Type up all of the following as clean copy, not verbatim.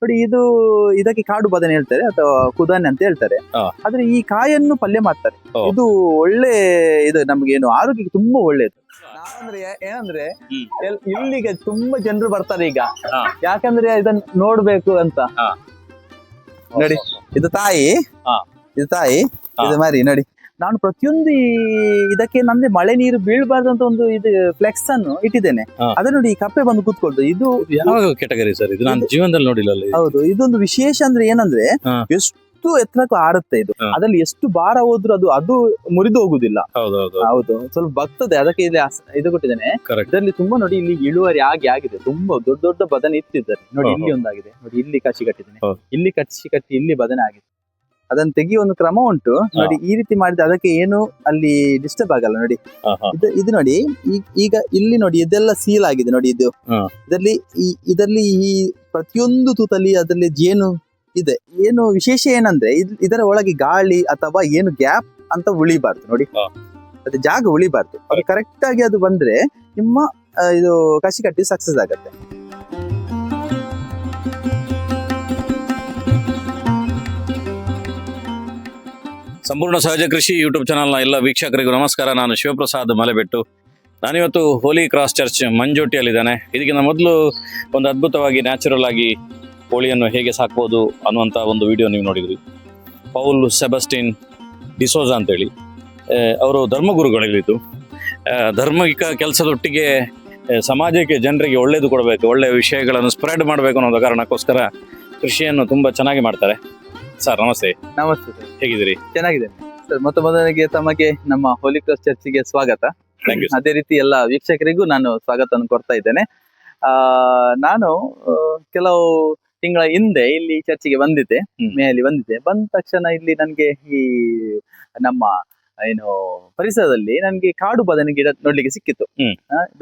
ನೋಡಿ ಇದು ಇದಕ್ಕೆ ಕಾಡು ಬದನೆ ಹೇಳ್ತಾರೆ ಅಥವಾ ಕುದಾನೆ ಅಂತ ಹೇಳ್ತಾರೆ. ಆದ್ರೆ ಈ ಕಾಯನ್ನು ಪಲ್ಯ ಮಾಡ್ತಾರೆ. ಇದು ಒಳ್ಳೆ ಇದು ನಮ್ಗೆ ಏನು ಆರೋಗ್ಯಕ್ಕೆ ತುಂಬಾ ಒಳ್ಳೇದು. ನಾವಂದ್ರೆ ಏನಂದ್ರೆ ಇಲ್ಲಿಗೆ ತುಂಬಾ ಜನರು ಬರ್ತಾರೆ ಈಗ, ಯಾಕಂದ್ರೆ ಇದನ್ನ ನೋಡ್ಬೇಕು ಅಂತ. ನೋಡಿ ಇದು ತಾಯಿ, ಇದು ಮರಿ. ನೋಡಿ ನಾನು ಪ್ರತಿಯೊಂದು ಇದಕ್ಕೆ ನಂದ್ರೆ ಮಳೆ ನೀರು ಬೀಳ್ಬಾರ್ದು ಅಂತ ಒಂದು ಇದು ಫ್ಲೆಕ್ಸ್ ಅನ್ನು ಇಟ್ಟಿದ್ದೇನೆ. ಅದ ನೋಡಿ ಈ ಕಪ್ಪೆ ಬಂದು ಕೂತ್ಕೊಳ್ತು. ಇದು ಯಾವ ಕೆಟಗರಿ ಸರ್? ಇದು ನಾನು ಜೀವನದಲ್ಲಿ ನೋಡಿಲ್ಲ. ಹೌದು, ಇದೊಂದು ವಿಶೇಷ ಅಂದ್ರೆ ಏನಂದ್ರೆ ಎಷ್ಟು ಎತ್ತರಕ್ಕೂ ಆರುತ್ತೆ ಇದು. ಅದ್ರಲ್ಲಿ ಎಷ್ಟು ಭಾರ ಹೋದ್ರು ಅದು ಮುರಿದು ಹೋಗುದಿಲ್ಲ. ಹೌದು, ಸ್ವಲ್ಪ ಬಗ್ತದೆ. ಅದಕ್ಕೆ ಇಲ್ಲಿ ಇದು ಕೊಟ್ಟಿದ್ದೇನೆ. ಇದರಲ್ಲಿ ತುಂಬಾ ನೋಡಿ ಇಲ್ಲಿ ಇಳುವರಿ ಆಗಿದೆ. ತುಂಬಾ ದೊಡ್ಡ ದೊಡ್ಡ ಬದನೆ ಇಟ್ಟಿದ್ದಾರೆ. ನೋಡಿ ಇಲ್ಲಿ ಒಂದಾಗಿದೆ. ನೋಡಿ ಇಲ್ಲಿ ಕಸಿ ಕಟ್ಟಿದ್ದೇನೆ. ಇಲ್ಲಿ ಕಟ್ಟಿ ಇಲ್ಲಿ ಬದನೆ ಆಗಿದೆ. ಅದನ್ನ ತೆಗಿಯೋ ಒಂದು ಕ್ರಮ ಉಂಟು. ನೋಡಿ ಈ ರೀತಿ ಮಾಡಿದ್ರೆ ಅದಕ್ಕೆ ಏನು ಅಲ್ಲಿ ಡಿಸ್ಟರ್ಬ್ ಆಗಲ್ಲ. ನೋಡಿ ಇದು ನೋಡಿ ಈಗ ಇಲ್ಲಿ ನೋಡಿ ಇದೆಲ್ಲ ಸೀಲ್ ಆಗಿದೆ. ನೋಡಿ ಇದರಲ್ಲಿ ಈ ಪ್ರತಿಯೊಂದು ತೂತಲ್ಲಿ ಅದರಲ್ಲಿ ಜೇನು ಇದೆ. ಏನು ವಿಶೇಷ ಏನಂದ್ರೆ ಇದರ ಒಳಗೆ ಗಾಳಿ ಅಥವಾ ಏನು ಗ್ಯಾಪ್ ಅಂತ ಉಳಿಬಾರ್ದು. ನೋಡಿ ಅದು ಜಾಗ ಉಳಿಬಾರ್ದು. ಅದು ಕರೆಕ್ಟ್ ಆಗಿ ಅದು ಬಂದ್ರೆ ನಿಮ್ಮ ಇದು ಕಸಿ ಕಟ್ಟಿ ಸಕ್ಸಸ್ ಆಗತ್ತೆ. ಸಂಪೂರ್ಣ ಸಹಜ ಕೃಷಿ ಯೂಟ್ಯೂಬ್ ಚಾನಲ್ನ ಎಲ್ಲ ವೀಕ್ಷಕರಿಗೂ ನಮಸ್ಕಾರ. ನಾನು ಶಿವಪ್ರಸಾದ್ ಮಲೆಬೆಟ್ಟು. ನಾನಿವತ್ತು ಹೋಲಿ ಕ್ರಾಸ್ ಚರ್ಚ್ ಮಂಜೋಟಿಯಲ್ಲಿದ್ದಾನೆ. ಇದಕ್ಕಿಂತ ಮೊದಲು ಒಂದು ಅದ್ಭುತವಾಗಿ ನ್ಯಾಚುರಲ್ ಆಗಿ ಕೋಳಿಯನ್ನು ಹೇಗೆ ಸಾಕ್ಬೋದು ಅನ್ನುವಂಥ ಒಂದು ವಿಡಿಯೋ ನೀವು ನೋಡಿದ್ರಿ. ಪೌಲ್ ಸೆಬಸ್ಟಿನ್ ಡಿಸೋಜಾ ಅಂತೇಳಿ ಅವರು ಧರ್ಮಗುರುಗಳಿದ್ದು, ಧಾರ್ಮಿಕ ಕೆಲಸದೊಟ್ಟಿಗೆ ಸಮಾಜಕ್ಕೆ ಜನರಿಗೆ ಒಳ್ಳೇದು ಕೊಡಬೇಕು, ಒಳ್ಳೆಯ ವಿಷಯಗಳನ್ನು ಸ್ಪ್ರೆಡ್ ಮಾಡಬೇಕು ಅನ್ನೋದು ಕಾರಣಕ್ಕೋಸ್ಕರ ಕೃಷಿಯನ್ನು ತುಂಬ ಚೆನ್ನಾಗಿ ಮಾಡ್ತಾರೆ. ಸರ್ ನಮಸ್ತೆ. ನಮಸ್ತೆ ಸರ್, ಹೇಗಿದ್ದೀರಿ? ಚೆನ್ನಾಗಿದ್ದೇನೆ ಸರ್. ಮೊದಲಿಗೆ ತಮಗೆ ನಮ್ಮ ಹೋಲಿ ಕ್ರಾಸ್ ಚರ್ಚಿಗೆ ಸ್ವಾಗತ. ಅದೇ ರೀತಿ ಎಲ್ಲ ವೀಕ್ಷಕರಿಗೂ ನಾನು ಸ್ವಾಗತವನ್ನು ಕೊಡ್ತಾ ಇದ್ದೇನೆ. ನಾನು ಕೆಲವು ತಿಂಗಳ ಹಿಂದೆ ಇಲ್ಲಿ ಚರ್ಚಿಗೆ ಬಂದಿದ್ದೆ, ಮೇಯಲ್ಲಿ ಬಂದಿದ್ದೆ. ಬಂದ ತಕ್ಷಣ ಇಲ್ಲಿ ನನ್ಗೆ ಈ ನಮ್ಮ ಏನು ಪರಿಸರದಲ್ಲಿ ನನ್ಗೆ ಕಾಡು ಬದನೆ ಗಿಡ ನೋಡ್ಲಿಕ್ಕೆ ಸಿಕ್ಕಿತ್ತು.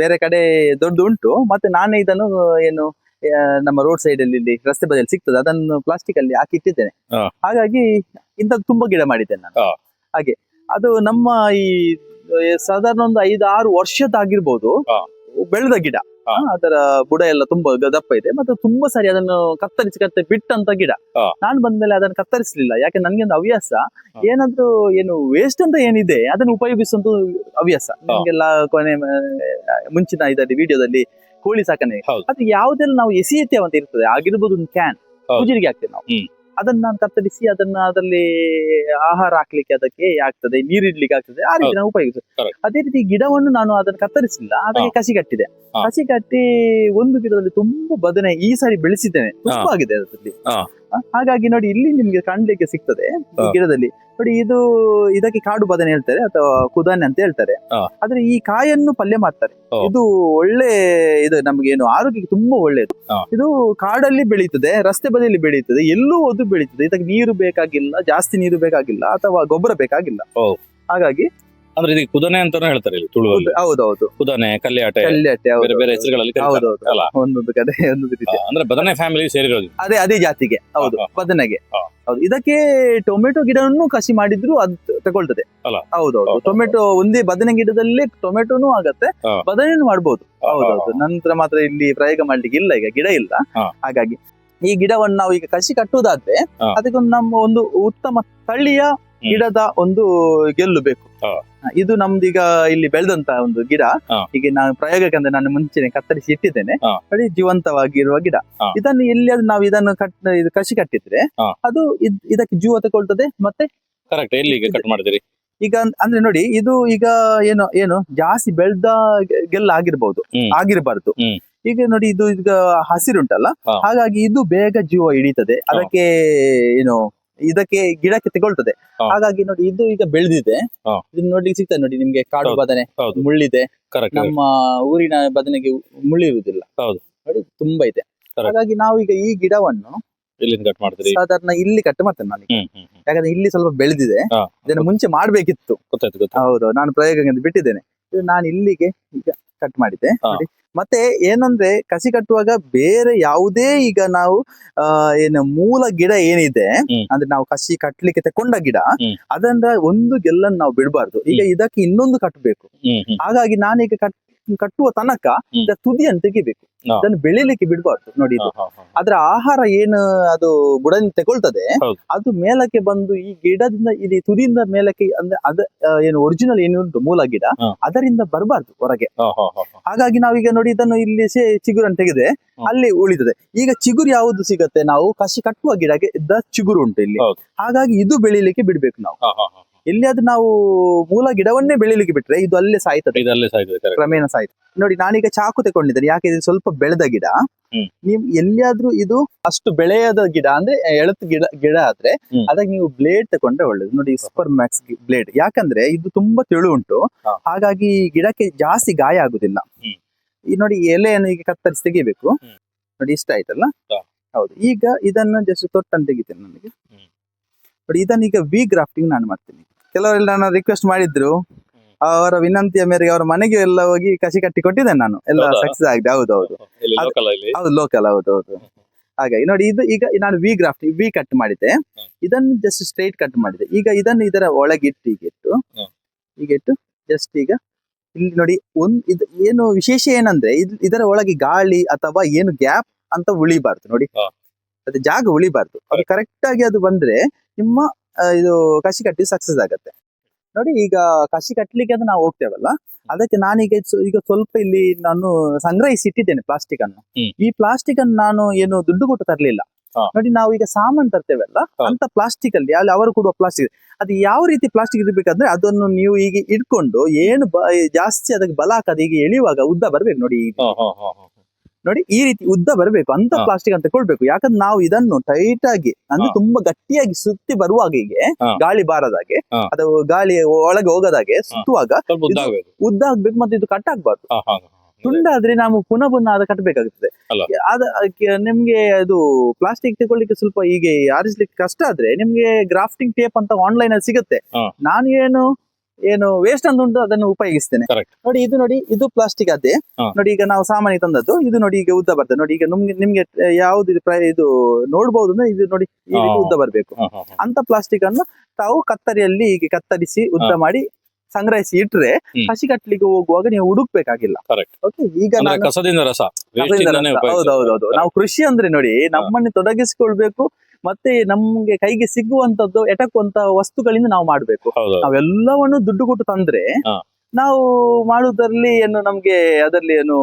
ಬೇರೆ ಕಡೆ ದೊಡ್ಡ ಉಂಟು, ಮತ್ತೆ ನಾನೇ ಇದನ್ನು ಏನು ನಮ್ಮ ರೋಡ್ ಸೈಡ್ ಅಲ್ಲಿ ಇಲ್ಲಿ ರಸ್ತೆ ಬದಿಯಲ್ಲಿ ಸಿಗ್ತದೆ, ಅದನ್ನು ಪ್ಲಾಸ್ಟಿಕ್ ಅಲ್ಲಿ ಹಾಕಿ ಇಟ್ಟಿದ್ದೇನೆ. ಹಾಗಾಗಿ ಇಂಥದ್ದು ತುಂಬಾ ಗಿಡ ಮಾಡಿದ್ದೇನೆ ನಾನು. ಹಾಗೆ ಅದು ನಮ್ಮ ಈ ಸಾಧಾರಣ ಒಂದು 5-6 ವರ್ಷದ್ದಾಗಿರ್ಬೋದು ಬೆಳೆದ ಗಿಡ. ಅದರ ಬುಡ ಎಲ್ಲ ತುಂಬಾ ದಪ್ಪ ಇದೆ, ಮತ್ತೆ ತುಂಬಾ ಸರಿ ಅದನ್ನು ಕತ್ತರಿಸಿ ಬಿಟ್ಟಂತ ಗಿಡ. ನಾನು ಬಂದ್ಮೇಲೆ ಅದನ್ನು ಕತ್ತರಿಸಲಿಲ್ಲ. ಯಾಕೆ ನನ್ಗೆ ಒಂದು ಹವ್ಯಾಸ, ಏನಾದ್ರೂ ಏನು ವೇಸ್ಟ್ ಅಂತ ಏನಿದೆ ಅದನ್ನು ಉಪಯೋಗಿಸುವಂತ ಹವ್ಯಾಸ ನನ್ಗೆಲ್ಲ. ಕೊನೆ ಮುಂಚಿನ ಇದರಲ್ಲಿ ವಿಡಿಯೋದಲ್ಲಿ ಕೋಳಿ ಸಾಕಣೆ ಅದು ಯಾವುದೆಲ್ಲ ನಾವು ಎಸೆಯುತ್ತೇವೆ ಅಂತ ಇರ್ತದೆ, ಆಗಿರ್ಬೋದು ಒಂದು ಕ್ಯಾನ್ ಪೂಜೆಗೆ ಹಾಕ್ತೇವೆ ನಾವು. ಅದನ್ನ ನಾನು ಕತ್ತರಿಸಿ ಅದನ್ನ ಅದರಲ್ಲಿ ಆಹಾರ ಹಾಕ್ಲಿಕ್ಕೆ ಅದಕ್ಕೆ ಆಗ್ತದೆ, ನೀರಿಡ್ಲಿಕ್ಕೆ ಆಗ್ತದೆ, ಆ ರೀತಿ ನಾವು ಉಪಯೋಗಿಸ್ತೇವೆ. ಅದೇ ರೀತಿ ಗಿಡವನ್ನು ನಾನು ಅದನ್ನು ಕತ್ತರಿಸಲಿಲ್ಲ, ಅದಕ್ಕೆ ಕಸಿ ಕಟ್ಟಿದೆ. ಕಸಿ ಕಟ್ಟಿ ಒಂದು ಗಿಡದಲ್ಲಿ ತುಂಬಾ ಬದನೆ ಈ ಸಾರಿ ಬೆಳೆಸಿದ್ದೇನೆ, ತುಂಬಾ ಆಗಿದೆ ಅದರಲ್ಲಿ. ಹಾಗಾಗಿ ನೋಡಿ ಇಲ್ಲಿ ನಿಮ್ಗೆ ಕಾಣ್ಲಿಕ್ಕೆ ಸಿಗ್ತದೆ ಈ ಗಿಡದಲ್ಲಿ. ನೋಡಿ ಇದಕ್ಕೆ ಕಾಡು ಬದನೆ ಹೇಳ್ತಾರೆ ಅಥವಾ ಕುದಾನೆ ಅಂತ ಹೇಳ್ತಾರೆ. ಆದ್ರೆ ಈ ಕಾಯನ್ನು ಪಲ್ಯ ಮಾಡ್ತಾರೆ. ಇದು ಒಳ್ಳೆ ಇದು ನಮ್ಗೆ ಏನು ಆರೋಗ್ಯಕ್ಕೆ ತುಂಬಾ ಒಳ್ಳೇದು. ಇದು ಕಾಡಲ್ಲಿ ಬೆಳೀತದೆ, ರಸ್ತೆ ಬದಿಯಲ್ಲಿ ಬೆಳೀತದೆ, ಎಲ್ಲೂ ಅದು ಬೆಳೀತದೆ. ಇದಕ್ಕೆ ನೀರು ಬೇಕಾಗಿಲ್ಲ, ಜಾಸ್ತಿ ನೀರು ಬೇಕಾಗಿಲ್ಲ ಅಥವಾ ಗೊಬ್ಬರ ಬೇಕಾಗಿಲ್ಲ. ಹಾಗಾಗಿ ಅಂದ್ರೆ ಇದಕ್ಕೆ ಕುದಾನೆ ಅಂತಾನು ಹೇಳ್ತಾರೆ ಇಲ್ಲಿ ತುಳುವಲ್ಲಿ. ಹೌದೌದು, ಕುದಾನೆ, ಕಲ್ಯಾಟೆ, ಬೇರೆ ಬೇರೆ ಹೆಸರುಗಳಲ್ಲಿ ಒಂದೊಂದು ಕಡೆ ಒಂದೊಂದು ರೀತಿ. ಅಂದ್ರೆ ಬದನೆ ಫ್ಯಾಮಿಲಿ ಸೇರಿರೋದು ಅದೇ ಜಾತಿಗೆ. ಹೌದು, ಬದನೆಗೆ. ಹೌದು, ಇದಕ್ಕೆ ಟೊಮೆಟೊ ಗಿಡವನ್ನು ಕಸಿ ಮಾಡಿದ್ರು ಅದು ತಗೊಳ್ತದೆ. ಹೌದೌದು, ಟೊಮೆಟೊ ಒಂದೇ ಬದನೆ ಗಿಡದಲ್ಲೇ ಟೊಮೆಟೊನು ಆಗತ್ತೆ, ಬದನೆನೂ ಮಾಡ್ಬೋದು. ಹೌದೌದು, ನಂತರ ಮಾತ್ರ ಇಲ್ಲಿ ಪ್ರಯೋಗ ಮಾಡ್ಲಿಕ್ಕೆ ಇಲ್ಲ, ಈಗ ಗಿಡ ಇಲ್ಲ. ಹಾಗಾಗಿ ಈ ಗಿಡವನ್ನು ನಾವು ಈಗ ಕಸಿ ಕಟ್ಟುವುದಾದ್ರೆ ಅದಕ್ಕೊಂದು ನಮ್ಮ ಒಂದು ಉತ್ತಮ ತಳಿಯ ಗಿಡದ ಒಂದು ಗೆಲ್ಲು ಬೇಕು. ಇದು ನಮ್ದೀಗ ಇಲ್ಲಿ ಬೆಳೆದಂತ ಒಂದು ಗಿಡ. ಈಗ ನಾನು ಪ್ರಯೋಗಕ್ಕೆ ನಾನು ಮುಂಚೆನೆ ಕತ್ತರಿಸಿ ಇಟ್ಟಿದ್ದೇನೆ. ನೋಡಿ, ಜೀವಂತವಾಗಿರುವ ಗಿಡ. ಇದನ್ನು ಎಲ್ಲಿಯಾದ್ರೂ ನಾವು ಇದನ್ನು ಕಸಿ ಕಟ್ಟಿದ್ರೆ ಅದು ಇದಕ್ಕೆ ಜೀವ ತಗೊಳ್ತದೆ. ಮತ್ತೆ ಕರೆಕ್ಟ್ ಎಲ್ಲಿಗೆ ಕಟ್ ಮಾಡಿದ್ರಿ ಈಗ ಅಂದ್ರೆ ನೋಡಿ, ಇದು ಈಗ ಏನು ಜಾಸ್ತಿ ಬೆಳೆದ ಗೆಲ್ಲ ಆಗಿರಬಾರ್ದು. ಈಗ ನೋಡಿ, ಇದು ಈಗ ಹಸಿರುಂಟಲ್ಲ, ಹಾಗಾಗಿ ಇದು ಬೇಗ ಜೀವ ಹಿಡಿತದೆ. ಅದಕ್ಕೆ ಇದಕ್ಕೆ ಗಿಡಕ್ಕೆ ತಗೊಳ್ತದೆ. ಹಾಗಾಗಿ ನೋಡಿ, ಇದು ಈಗ ಬೆಳೆದಿದೆ. ಇದನ್ನ ನೋಡ್ಲಿಕ್ಕೆ ಸಿಗ್ತದೆ. ನೋಡಿ ನಿಮ್ಗೆ ಕಾಡು ಬದನೆ ಮುಳ್ಳಿದೆ, ನಮ್ಮ ಊರಿನ ಬದನೆಗೆ ಮುಳ್ಳಿರುವುದಿಲ್ಲ. ನೋಡಿ ತುಂಬಾ ಇದೆ. ಹಾಗಾಗಿ ನಾವು ಈಗ ಈ ಗಿಡವನ್ನು ಸಾಧಾರಣ ಇಲ್ಲಿ ಕಟ್ ಮಾಡ್ತೇನೆ ನಾನು, ಯಾಕಂದ್ರೆ ಇಲ್ಲಿ ಸ್ವಲ್ಪ ಬೆಳೆದಿದೆ. ಇದನ್ನು ಮುಂಚೆ ಮಾಡ್ಬೇಕಿತ್ತು. ಹೌದು, ನಾನು ಪ್ರಯೋಗ ಬಿಟ್ಟಿದ್ದೇನೆ. ಇದು ನಾನು ಇಲ್ಲಿಗೆ ಈಗ ಕಟ್ ಮಾಡಿದ್ದೆ. ಮತ್ತೆ ಏನಂದ್ರೆ ಕಸಿ ಕಟ್ಟುವಾಗ ಬೇರೆ ಯಾವುದೇ ಈಗ ನಾವು ಏನು ಮೂಲ ಗಿಡ ಏನಿದೆ ಅಂದ್ರೆ ನಾವು ಕಸಿ ಕಟ್ಲಿಕ್ಕೆ ತಕೊಂಡ ಗಿಡ, ಅದನ್ನ ಒಂದು ಗೆಲ್ಲನ್ನು ನಾವು ಬಿಡಬಾರ್ದು. ಈಗ ಇದಕ್ಕೆ ಇನ್ನೊಂದು ಕಟ್ಟಬೇಕು. ಹಾಗಾಗಿ ನಾನೀಗ ಕಟ್ಟುವ ತನಕ ಇದರ ತುದಿಯನ್ನು ತೆಗಿಬೇಕು. ಹಾ. ಅದನ್ನು ಬೆಳಿಲಿಕ್ಕೆ ಬಿಡಬಾರ್ದು. ನೋಡಿ ಇದು ಅದರ ಆಹಾರ ಏನು ಅದು ಬುಡದಿಂದ ತಗೊಳ್ತದೆ, ಹೌದು. ಅದು ಮೇಲಕ್ಕೆ ಬಂದು ಈ ಗಿಡದಿಂದ ಇಲ್ಲಿ ತುದಿಯಿಂದ ಮೇಲಕ್ಕೆ ಅಂದ್ರೆ ಅದ ಏನು ಒರಿಜಿನಲ್ ಏನು ಉಂಟು ಮೂಲ ಗಿಡ, ಹಾ. ಅದರಿಂದ ಬರಬಾರ್ದು ಹೊರಗೆ. ಹಾಗಾಗಿ ನಾವೀಗ ನೋಡಿ ಇದನ್ನು ಇಲ್ಲಿ ಚಿಗುರನ್ನು ತೆಗೆದೆ ಅಲ್ಲಿ ಉಳಿತದೆ. ಈಗ ಚಿಗುರು ಯಾವುದು ಸಿಗತ್ತೆ, ನಾವು ಕಸಿ ಕಟ್ಟುವ ಗಿಡಕ್ಕೆ ಇದ್ದ ಚಿಗುರು ಉಂಟು ಇಲ್ಲಿ. ಹೌದು. ಹಾಗಾಗಿ ಇದು ಬೆಳಿಲಿಕ್ಕೆ ಬಿಡ್ಬೇಕು ನಾವು. ಎಲ್ಲಿಯಾದ್ರೂ ನಾವು ಮೂಲ ಗಿಡವನ್ನೇ ಬೆಳಿಲಿಕ್ಕೆ ಬಿಟ್ರೆ ಇದು ಅಲ್ಲೇ ಸಾಯ್ತದೆ, ಕ್ರಮೇಣ ಸಾಯ್ತದೆ. ನೋಡಿ ನಾನೀಗ ಚಾಕು ತಗೊಂಡಿದ್ದೇನೆ, ಯಾಕೆ ಇದು ಸ್ವಲ್ಪ ಬೆಳೆದ ಗಿಡ. ನೀವು ಎಲ್ಲಿಯಾದ್ರೂ ಇದು ಅಷ್ಟು ಬೆಳೆಯದ ಗಿಡ ಅಂದ್ರೆ ಎಳತ್ ಗಿಡ ಆದ್ರೆ ಅದಕ್ಕೆ ನೀವು ಬ್ಲೇಡ್ ತಗೊಂಡ್ರೆ ಒಳ್ಳೇದು. ನೋಡಿ ಸೂಪರ್ ಮ್ಯಾಕ್ಸ್ ಬ್ಲೇಡ್, ಯಾಕಂದ್ರೆ ಇದು ತುಂಬಾ ತೆಳು ಉಂಟು, ಹಾಗಾಗಿ ಗಿಡಕ್ಕೆ ಜಾಸ್ತಿ ಗಾಯ ಆಗುದಿಲ್ಲ. ಈ ನೋಡಿ ಎಲೆಯನ್ನು ಈಗ ಕತ್ತರಿಸಿ ತೆಗಿಬೇಕು. ನೋಡಿ ಇಷ್ಟ ಆಯ್ತಲ್ಲ. ಹೌದು. ಈಗ ಇದನ್ನು ಜಸ್ಟ್ ತೊಟ್ಟನ್ನು ತೆಗಿತೇನೆ. ನನಗೆ ನೋಡಿ ಇದನ್ನ ಈಗ ವಿ ಗ್ರಾಫ್ಟಿಂಗ್ ನಾನು ಮಾಡ್ತೀನಿ. ಕೆಲವರೆಲ್ಲ ನಾನು ರಿಕ್ವೆಸ್ಟ್ ಮಾಡಿದ್ರು, ಅವರ ವಿನಂತಿಯ ಮೇರೆಗೆ ಅವರ ಮನೆಗೆ ಎಲ್ಲ ಹೋಗಿ ಕಸಿ ಕಟ್ಟಿ ಕೊಟ್ಟಿದ್ದೇನೆ ನಾನು, ಎಲ್ಲ ಸಕ್ಸಸ್ ಆಗಿದೆ. ಹೌದೌದು, ಹೌದು ಲೋಕಲ್, ಹೌದೌದು. ಹಾಗಾಗಿ ನೋಡಿ ಇದು ಈಗ ನಾನು ವಿ ಗ್ರಾಫ್ಟಿಂಗ್ ವಿ ಕಟ್ ಮಾಡಿದ್ದೆ, ಇದನ್ನು ಜಸ್ಟ್ ಸ್ಟ್ರೈಟ್ ಕಟ್ ಮಾಡಿದೆ. ಈಗ ಇದನ್ನು ಇದರ ಒಳಗಿಟ್ಟು ಈಗಿಟ್ಟು ಜಸ್ಟ್ ಈಗ ಇಲ್ಲಿ ನೋಡಿ ಇದು ಏನು ವಿಶೇಷ ಏನಂದ್ರೆ ಇದರ ಒಳಗೆ ಗಾಳಿ ಅಥವಾ ಏನು ಗ್ಯಾಪ್ ಅಂತ ಉಳಿಬಾರ್ದು. ನೋಡಿ ಅದು ಜಾಗ ಉಳಿಬಾರ್ದು, ಅದು ಕರೆಕ್ಟ್ ಆಗಿ ಅದು ಬಂದ್ರೆ ನಿಮ್ಮ ಇದು ಕಸಿ ಕಟ್ಟಿ ಸಕ್ಸಸ್ ಆಗತ್ತೆ. ನೋಡಿ ಈಗ ಕಸಿ ಕಟ್ಟಲಿಕ್ಕೆ ಅಂತ ನಾವು ಹೋಗ್ತೇವಲ್ಲ, ಅದಕ್ಕೆ ನಾನೀಗ ಈಗ ಸ್ವಲ್ಪ ಇಲ್ಲಿ ನಾನು ಸಂಗ್ರಹಿಸಿ ಇಟ್ಟಿದ್ದೇನೆ ಪ್ಲಾಸ್ಟಿಕ್ ಅನ್ನು. ಈ ಪ್ಲಾಸ್ಟಿಕ್ ಅನ್ನು ನಾನು ಏನು ದುಡ್ಡು ಕೊಟ್ಟು ತರಲಿಲ್ಲ. ನೋಡಿ ನಾವು ಈಗ ಸಾಮಾನು ತರ್ತೇವಲ್ಲ, ಅಂತ ಪ್ಲಾಸ್ಟಿಕ್ ಅಲ್ಲಿ ಅವರು ಕೊಡುವ ಪ್ಲಾಸ್ಟಿಕ್, ಅದು ಯಾವ ರೀತಿ ಪ್ಲಾಸ್ಟಿಕ್ ಇರ್ಬೇಕಂದ್ರೆ ಅದನ್ನು ನೀವು ಈಗ ಇಟ್ಕೊಂಡು ಏನು ಜಾಸ್ತಿ ಅದಕ್ಕೆ ಬಲ ಹಾಕದು, ಈಗ ಎಳೆಯುವಾಗ ಉದ್ದ ಬರ್ಬೇಕು. ನೋಡಿ ನೋಡಿ ಈ ರೀತಿ ಉದ್ದ ಬರಬೇಕು ಅಂತ ಪ್ಲಾಸ್ಟಿಕ್ ಅಂತ ತಗೊಳ್ಬೇಕು. ಯಾಕಂದ್ರೆ ನಾವು ಇದನ್ನು ಟೈಟ್ ಆಗಿ ಅಂದ್ರೆ ತುಂಬಾ ಗಟ್ಟಿಯಾಗಿ ಸುತ್ತಿ ಬರುವಾಗ ಹೀಗೆ ಗಾಳಿ ಬಾರದಾಗೆ, ಅದು ಗಾಳಿ ಒಳಗೆ ಹೋಗದಾಗೆ ಸುತ್ತುವಾಗ ಉದ್ದ ಆಗ್ಬೇಕು, ಮತ್ತೆ ಇದು ಕಟ್ ಆಗ್ಬಾರ್ದು. ತುಂಡಾದ್ರೆ ನಾವು ಪುನಃ ಅದ ಕಟ್ಟಬೇಕಾಗುತ್ತದೆ. ನಿಮ್ಗೆ ಅದು ಪ್ಲಾಸ್ಟಿಕ್ ತಗೊಳ್ಳಿಕ್ಕೆ ಸ್ವಲ್ಪ ಹೀಗೆ ಆರಿಸ್ಲಿಕ್ಕೆ ಕಷ್ಟ ಆದ್ರೆ ನಿಮ್ಗೆ ಗ್ರಾಫ್ಟಿಂಗ್ ಟೇಪ್ ಅಂತ ಆನ್ಲೈನ್ ಅಲ್ಲಿ ಸಿಗುತ್ತೆ. ನಾನು ಏನು ವೇಸ್ಟ್ ಅಂತ ಉಂಟು ಅದನ್ನು ಉಪಯೋಗಿಸ್ತೇನೆ. ನೋಡಿ ಇದು ಪ್ಲಾಸ್ಟಿಕ್ ಅದೇ. ನೋಡಿ ಈಗ ನಾವು ಸಾಮಾನ್ಯ ತಂದದ್ದು ಇದು. ನೋಡಿ ಈಗ ಉದ್ದ ಬರ್ತದೆ. ನೋಡಿ ಈಗ ನಿಮ್ಗೆ ಯಾವ್ದು ಇದು ನೋಡ್ಬಹುದು ಅಂದ್ರೆ ಇದು ನೋಡಿ ಈ ರೀತಿ ಉದ್ದ ಬರ್ಬೇಕು. ಅಂತ ಪ್ಲಾಸ್ಟಿಕ್ ಅನ್ನು ತಾವು ಕತ್ತರಿಯಲ್ಲಿ ಈಗ ಕತ್ತರಿಸಿ ಉದ್ದ ಮಾಡಿ ಸಂಗ್ರಹಿಸಿ ಇಟ್ರೆ ಕಸಿ ಕಟ್ಟಲಿಕ್ಕೆ ಹೋಗುವಾಗ ನೀವು ಹುಡುಕ್ಬೇಕಾಗಿಲ್ಲ. ಓಕೆ. ಈಗ ಹೌದೌದು, ನಾವು ಕೃಷಿ ಅಂದ್ರೆ ನೋಡಿ ನಮ್ಮನ್ನು ತೊಡಗಿಸಿಕೊಳ್ಬೇಕು, ಮತ್ತೆ ನಮ್ಗೆ ಕೈಗೆ ಸಿಗುವಂತದ್ದು ಎಟಕುವಂತ ವಸ್ತುಗಳಿಂದ ನಾವು ಮಾಡ್ಬೇಕು. ನಾವೆಲ್ಲವನ್ನು ದುಡ್ಡು ಕೊಟ್ಟು ತಂದ್ರೆ ನಾವು ಮಾಡುವುದರಲ್ಲಿ ಏನು ನಮ್ಗೆ ಅದರಲ್ಲಿ ಏನು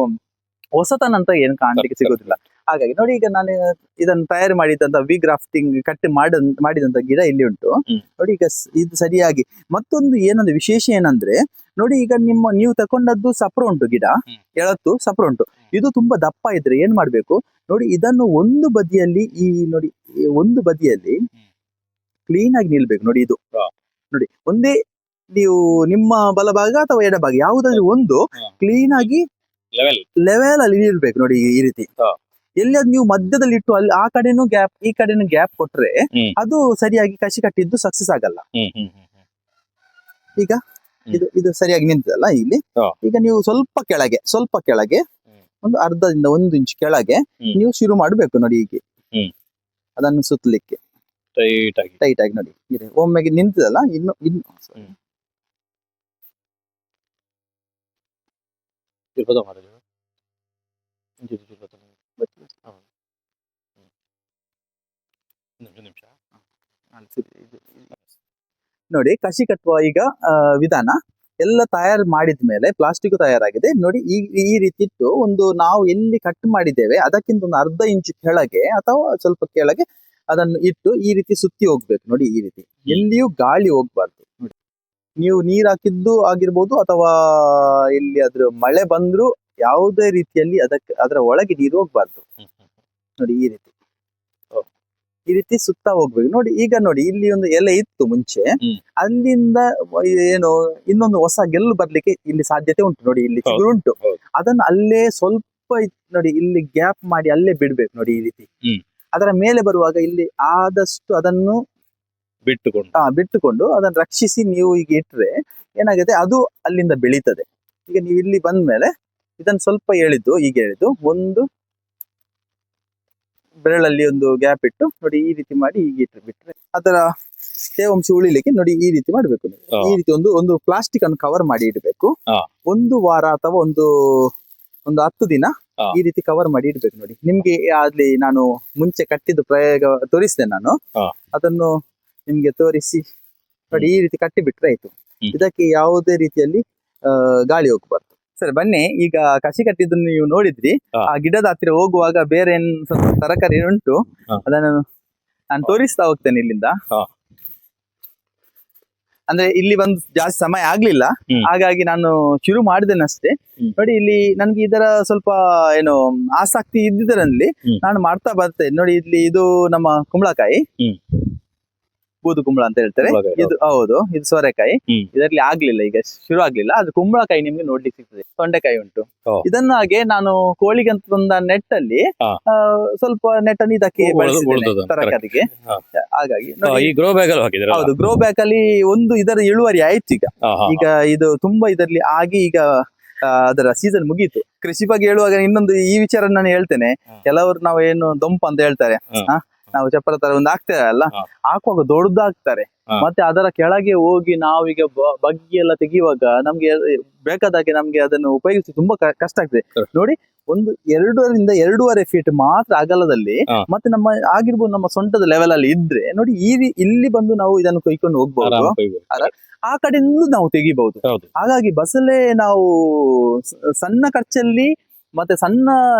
ಹೊಸತನ ಅಂತ ಏನು ಕಾಣ್ಲಿಕ್ಕೆ ಸಿಗುದಿಲ್ಲ. ಹಾಗಾಗಿ ನೋಡಿ ಈಗ ನಾನು ಇದನ್ನು ತಯಾರು ಮಾಡಿದಂತ ವಿ ಗ್ರಾಫ್ಟಿಂಗ್ ಕಟ್ಟಿ ಮಾಡಿದಂತ ಗಿಡ ಇಲ್ಲಿ ಉಂಟು. ನೋಡಿ ಈಗ ಇದು ಸರಿಯಾಗಿ ಮತ್ತೊಂದು ಏನಂದ್ರೆ ವಿಶೇಷ ಏನಂದ್ರೆ ನೋಡಿ ಈಗ ನೀವು ತಕೊಂಡದ್ದು ಸಪ್ರ ಉಂಟು, ಗಿಡ ಎಳತ್ತು ಸಪ್ರ ಉಂಟು. ಇದು ತುಂಬಾ ದಪ್ಪ ಇದ್ರೆ ಏನ್ ಮಾಡ್ಬೇಕು ನೋಡಿ, ಇದನ್ನು ಒಂದು ಬದಿಯಲ್ಲಿ ಕ್ಲೀನ್ ಆಗಿ ನಿಲ್ಬೇಕು. ನೋಡಿ ಇದು ನೋಡಿ ಒಂದೇ, ನೀವು ನಿಮ್ಮ ಬಲಭಾಗ ಅಥವಾ ಎಡಭಾಗ ಯಾವುದಾದ್ರೂ ಒಂದು ಕ್ಲೀನ್ ಆಗಿ ಲೆವೆಲ್ ಅಲ್ಲಿ ಇರ್ಬೇಕು. ನೋಡಿ ಈ ರೀತಿ. ಎಲ್ಲಿಯಾದ್ರೂ ನೀವು ಮಧ್ಯದಲ್ಲಿ ಇಟ್ಟು ಅಲ್ಲಿ ಆ ಕಡೆನೂ ಗ್ಯಾಪ್ ಈ ಕಡೆನೂ ಗ್ಯಾಪ್ ಕೊಟ್ರೆ ಅದು ಸರಿಯಾಗಿ ಕಸಿ ಕಟ್ಟಿದ್ದು ಸಕ್ಸಸ್ ಆಗಲ್ಲ. ಈಗ ಇದು ಸರಿಯಾಗಿ ನಿಂತದಲ್ಲ ಇಲ್ಲಿ. ಈಗ ನೀವು ಸ್ವಲ್ಪ ಕೆಳಗೆ ಒಂದು ಅರ್ಧದಿಂದ 1 ಇಂಚ್ ಕೆಳಗೆ ನೀವು ಶುರು ಮಾಡಬೇಕು. ನೋಡಿ ಹೀಗೆ ಅದನ್ನು ಸುತ್ತಲಿಕ್ಕೆ ಟೈಟ್ ಆಗಿ ನೋಡಿ ಒಮ್ಮೆಗೆ ನಿಂತದಲ್ಲ. ಇನ್ನು ನೋಡಿ ಕಸಿ ಕಟ್ಟುವ ಈಗ ವಿಧಾನ ಎಲ್ಲ ತಯಾರು ಮಾಡಿದ್ಮೇಲೆ ಪ್ಲಾಸ್ಟಿಕ್ ತಯಾರಾಗಿದೆ. ನೋಡಿ ಈ ರೀತಿ ಇಟ್ಟು ಒಂದು ನಾವು ಎಲ್ಲಿ ಕಟ್ ಮಾಡಿದ್ದೇವೆ ಅದಕ್ಕಿಂತ ಒಂದು ಅರ್ಧ ಇಂಚು ಕೆಳಗೆ ಅಥವಾ ಸ್ವಲ್ಪ ಕೆಳಗೆ ಅದನ್ನು ಇಟ್ಟು ಈ ರೀತಿ ಸುತ್ತಿ ಹೋಗ್ಬೇಕು. ನೋಡಿ ಈ ರೀತಿ ಎಲ್ಲಿಯೂ ಗಾಳಿ ಹೋಗ್ಬಾರ್ದು. ನೋಡಿ ನೀವು ನೀರ್ ಹಾಕಿದ್ದು ಆಗಿರ್ಬೋದು ಅಥವಾ ಇಲ್ಲಿ ಅದ್ರ ಮಳೆ ಬಂದ್ರು ಯಾವುದೇ ರೀತಿಯಲ್ಲಿ ಅದರ ಒಳಗೆ ನೀರು ಹೋಗ್ಬಾರ್ದು. ನೋಡಿ ಈ ರೀತಿ ಸುತ್ತಾ ಹೋಗ್ಬೇಕು. ನೋಡಿ ಈಗ ನೋಡಿ ಇಲ್ಲಿ ಒಂದು ಎಲೆ ಇತ್ತು ಮುಂಚೆ, ಅಲ್ಲಿಂದ ಏನು ಇನ್ನೊಂದು ಹೊಸ ಗೆಲ್ಲು ಬರ್ಲಿಕ್ಕೆ ಇಲ್ಲಿ ಸಾಧ್ಯತೆ ಉಂಟು. ನೋಡಿ ಇಲ್ಲಿ ಚಿಗುರು ಉಂಟು, ಅದನ್ನು ಅಲ್ಲೇ ಸ್ವಲ್ಪ ನೋಡಿ ಇಲ್ಲಿ ಗ್ಯಾಪ್ ಮಾಡಿ ಅಲ್ಲೇ ಬಿಡ್ಬೇಕು. ನೋಡಿ ಈ ರೀತಿ ಅದರ ಮೇಲೆ ಬರುವಾಗ ಇಲ್ಲಿ ಆದಷ್ಟು ಅದನ್ನು ಬಿಟ್ಟುಕೊಂಡು ಅದನ್ನು ರಕ್ಷಿಸಿ ನೀವು ಈಗ ಇಟ್ರೆ ಏನಾಗುತ್ತೆ, ಅದು ಅಲ್ಲಿಂದ ಬೆಳೀತದೆ. ಈಗ ನೀವು ಇಲ್ಲಿ ಬಂದ್ಮೇಲೆ ಇದನ್ನು ಸ್ವಲ್ಪ ಹೇಳಿದ್ದು ಒಂದು ಬೆರಳಲ್ಲಿ ಒಂದು ಗ್ಯಾಪ್ ಇಟ್ಟು ನೋಡಿ ಈ ರೀತಿ ಮಾಡಿ ಈಗ ಬಿಟ್ರೆ ಅದರ ತೇವಾಂಶ ಉಳಿಲಿಕ್ಕೆ ನೋಡಿ ಈ ರೀತಿ ಮಾಡ್ಬೇಕು ನೀವು. ಹಾ. ಈ ರೀತಿ ಒಂದು ಪ್ಲಾಸ್ಟಿಕ್ ಅನ್ನು ಕವರ್ ಮಾಡಿ ಇಡಬೇಕು. ಹಾ. 1 ವಾರ ಅಥವಾ ಒಂದು 10 ದಿನ ಹಾ. ಈ ರೀತಿ ಕವರ್ ಮಾಡಿ ಇಡ್ಬೇಕು ನೋಡಿ. ನಿಮ್ಗೆ ಅಲ್ಲಿ ನಾನು ಮುಂಚೆ ಕಟ್ಟಿದ್ದು ಪ್ರಯೋಗ ತೋರಿಸಿದೆ ನಾನು. ಹಾ. ಅದನ್ನು ನಿಮ್ಗೆ ತೋರಿಸಿ ನೋಡಿ, ಈ ರೀತಿ ಕಟ್ಟಿ ಬಿಟ್ರೆ ಆಯ್ತು. ಹ್ಮ್. ಇದಕ್ಕೆ ಯಾವುದೇ ರೀತಿಯಲ್ಲಿ ಗಾಳಿ ಹೋಗಬಾರ್ದು. ಸರಿ, ಬನ್ನಿ. ಈಗ ಕಸಿ ಕಟ್ಟಿದ್ದನ್ನು ನೀವು ನೋಡಿದ್ರಿ. ಹಾ. ಆ ಗಿಡದ ಹತ್ತಿರ ಹೋಗುವಾಗ ಬೇರೆ ಏನ್ ಸ್ವಲ್ಪ ತರಕಾರಿ ಉಂಟು, ಹಾ. ಅದನ್ನು ನಾನು ತೋರಿಸ್ತಾ ಹೋಗ್ತೇನೆ ಇಲ್ಲಿಂದ. ಹಾ. ಅಂದ್ರೆ ಇಲ್ಲಿ ಬಂದು ಜಾಸ್ತಿ ಸಮಯ ಆಗ್ಲಿಲ್ಲ, ಹ್ಮ್. ಹಾಗಾಗಿ ನಾನು ಶುರು ಮಾಡಿದ್ದೇನೆ ಅಷ್ಟೇ. ಹ್ಮ್. ನೋಡಿ, ಇಲ್ಲಿ ನನ್ಗೆ ಇದರ ಸ್ವಲ್ಪ ಏನು ಆಸಕ್ತಿ ಇದ್ದಿದ್ದರಲ್ಲಿ ಹ್ಮ್. ನಾನು ಮಾಡ್ತಾ ಬರ್ತೇನೆ. ನೋಡಿ, ಇಲ್ಲಿ ಇದು ನಮ್ಮ ಕುಂಬಳಕಾಯಿ, ಹ್ಮ್. ಬೂದು ಕುಂಬಳ ಅಂತ ಹೇಳ್ತಾರೆ. ಕುಂಬಳಕಾಯಿ, ಇದು ಹೌದು, ಇದು ಸೋರೆಕಾಯಿ. ಹ್ಮ್. ಇದರಲ್ಲಿ ಆಗ್ಲಿಲ್ಲ, ಈಗ ಶುರು ಆಗ್ಲಿಲ್ಲ. ಅದು ಕುಂಬಳಕಾಯಿ ನಿಮ್ಗೆ ನೋಡ್ಲಿಕ್ಕೆ ಸಿಗ್ತದೆ. ತೊಂಡೆಕಾಯಿ ಉಂಟು. ಓ. ಇದನ್ನು ಹಾಗೆ ನಾನು ಕೋಳಿಗೆ ಅಂತ ತಂದ ನೆಟ್ಟಲ್ಲಿ ಹಾ. ಸ್ವಲ್ಪ ನೆಟ್ಟನ್ನು ಇದಕ್ಕೆ ಬಳಸಿದ್ದೇನೆ ಉಳ್ದದ್ದು, ತರಕಾರಿಗೆ. ಹಾ. ಹಾಗಾಗಿ ಹಾ, ನೋಡಿ, ಈ ಗ್ರೋ ಬ್ಯಾಗ್ ಅಲ್ಲಿ ಹಾಕಿದ್ರೆ ಹೌದು, ಗ್ರೋ ಬ್ಯಾಗ್ ಅಲ್ಲಿ ಇದರ ಇಳುವರಿ ಆಯ್ತು ಈಗ. ಈಗ ಇದು ತುಂಬಾ ಇದರಲ್ಲಿ ಆಗಿ ಈಗ ಅದರ ಸೀಸನ್ ಮುಗೀತು. ಕೃಷಿ ಬಗ್ಗೆ ಹೇಳುವಾಗ ಇನ್ನೊಂದು ಈ ವಿಚಾರ ನಾನು ಹೇಳ್ತೇನೆ. ಹಾ. ಕೆಲವರು ನಾವು ಏನು ದೊಂಪು ಅಂತ ಹೇಳ್ತಾರೆ, ಹಾ. ನಾವು ಚಪ್ಪರ ತರ ಒಂದು ಹಾಕ್ತೇವೆ ಅಲ್ಲ, ಹಾ. ಹಾಕುವಾಗ ದೊಡ್ಡದಾಗ್ತಾರೆ. ಹಾ. ಮತ್ತೆ ಅದರ ಕೆಳಗೆ ಹೋಗಿ ನಾವೀಗ ಬಗ್ಗಿ ಎಲ್ಲ ತೆಗೆಯುವಾಗ ನಮ್ಗೆ ಬೇಕಾದಾಗೆ ನಮ್ಗೆ ಅದನ್ನು ಉಪಯೋಗಿಸಿ ತುಂಬಾ ಕಷ್ಟ ಆಗ್ತದೆ. Correct. ನೋಡಿ, 2.5 2.5 ಫೀಟ್ ಮಾತ್ರ ಅಗಲದಲ್ಲಿ, ಹಾ. ಮತ್ತೆ ನಮ್ಮ ಆಗಿರ್ಬೋದು ನಮ್ಮ ಸೊಂಟದ ಲೆವೆಲ್ ಅಲ್ಲಿ ಇದ್ರೆ ನೋಡಿ, ಇಲ್ಲಿ ಬಂದು ನಾವು ಇದನ್ನು ಕೊಯ್ಕೊಂಡು ಹೋಗ್ಬಹುದು. ಆ ಕಡೆಯಿಂದ ನಾವು ತೆಗಿಬಹುದು. ಹೌದು. ಹಾಗಾಗಿ ಬಸಳೆ ನಾವು ಸಣ್ಣ ಖರ್ಚಲ್ಲಿ ಮತ್ತೆ ಸಣ್ಣ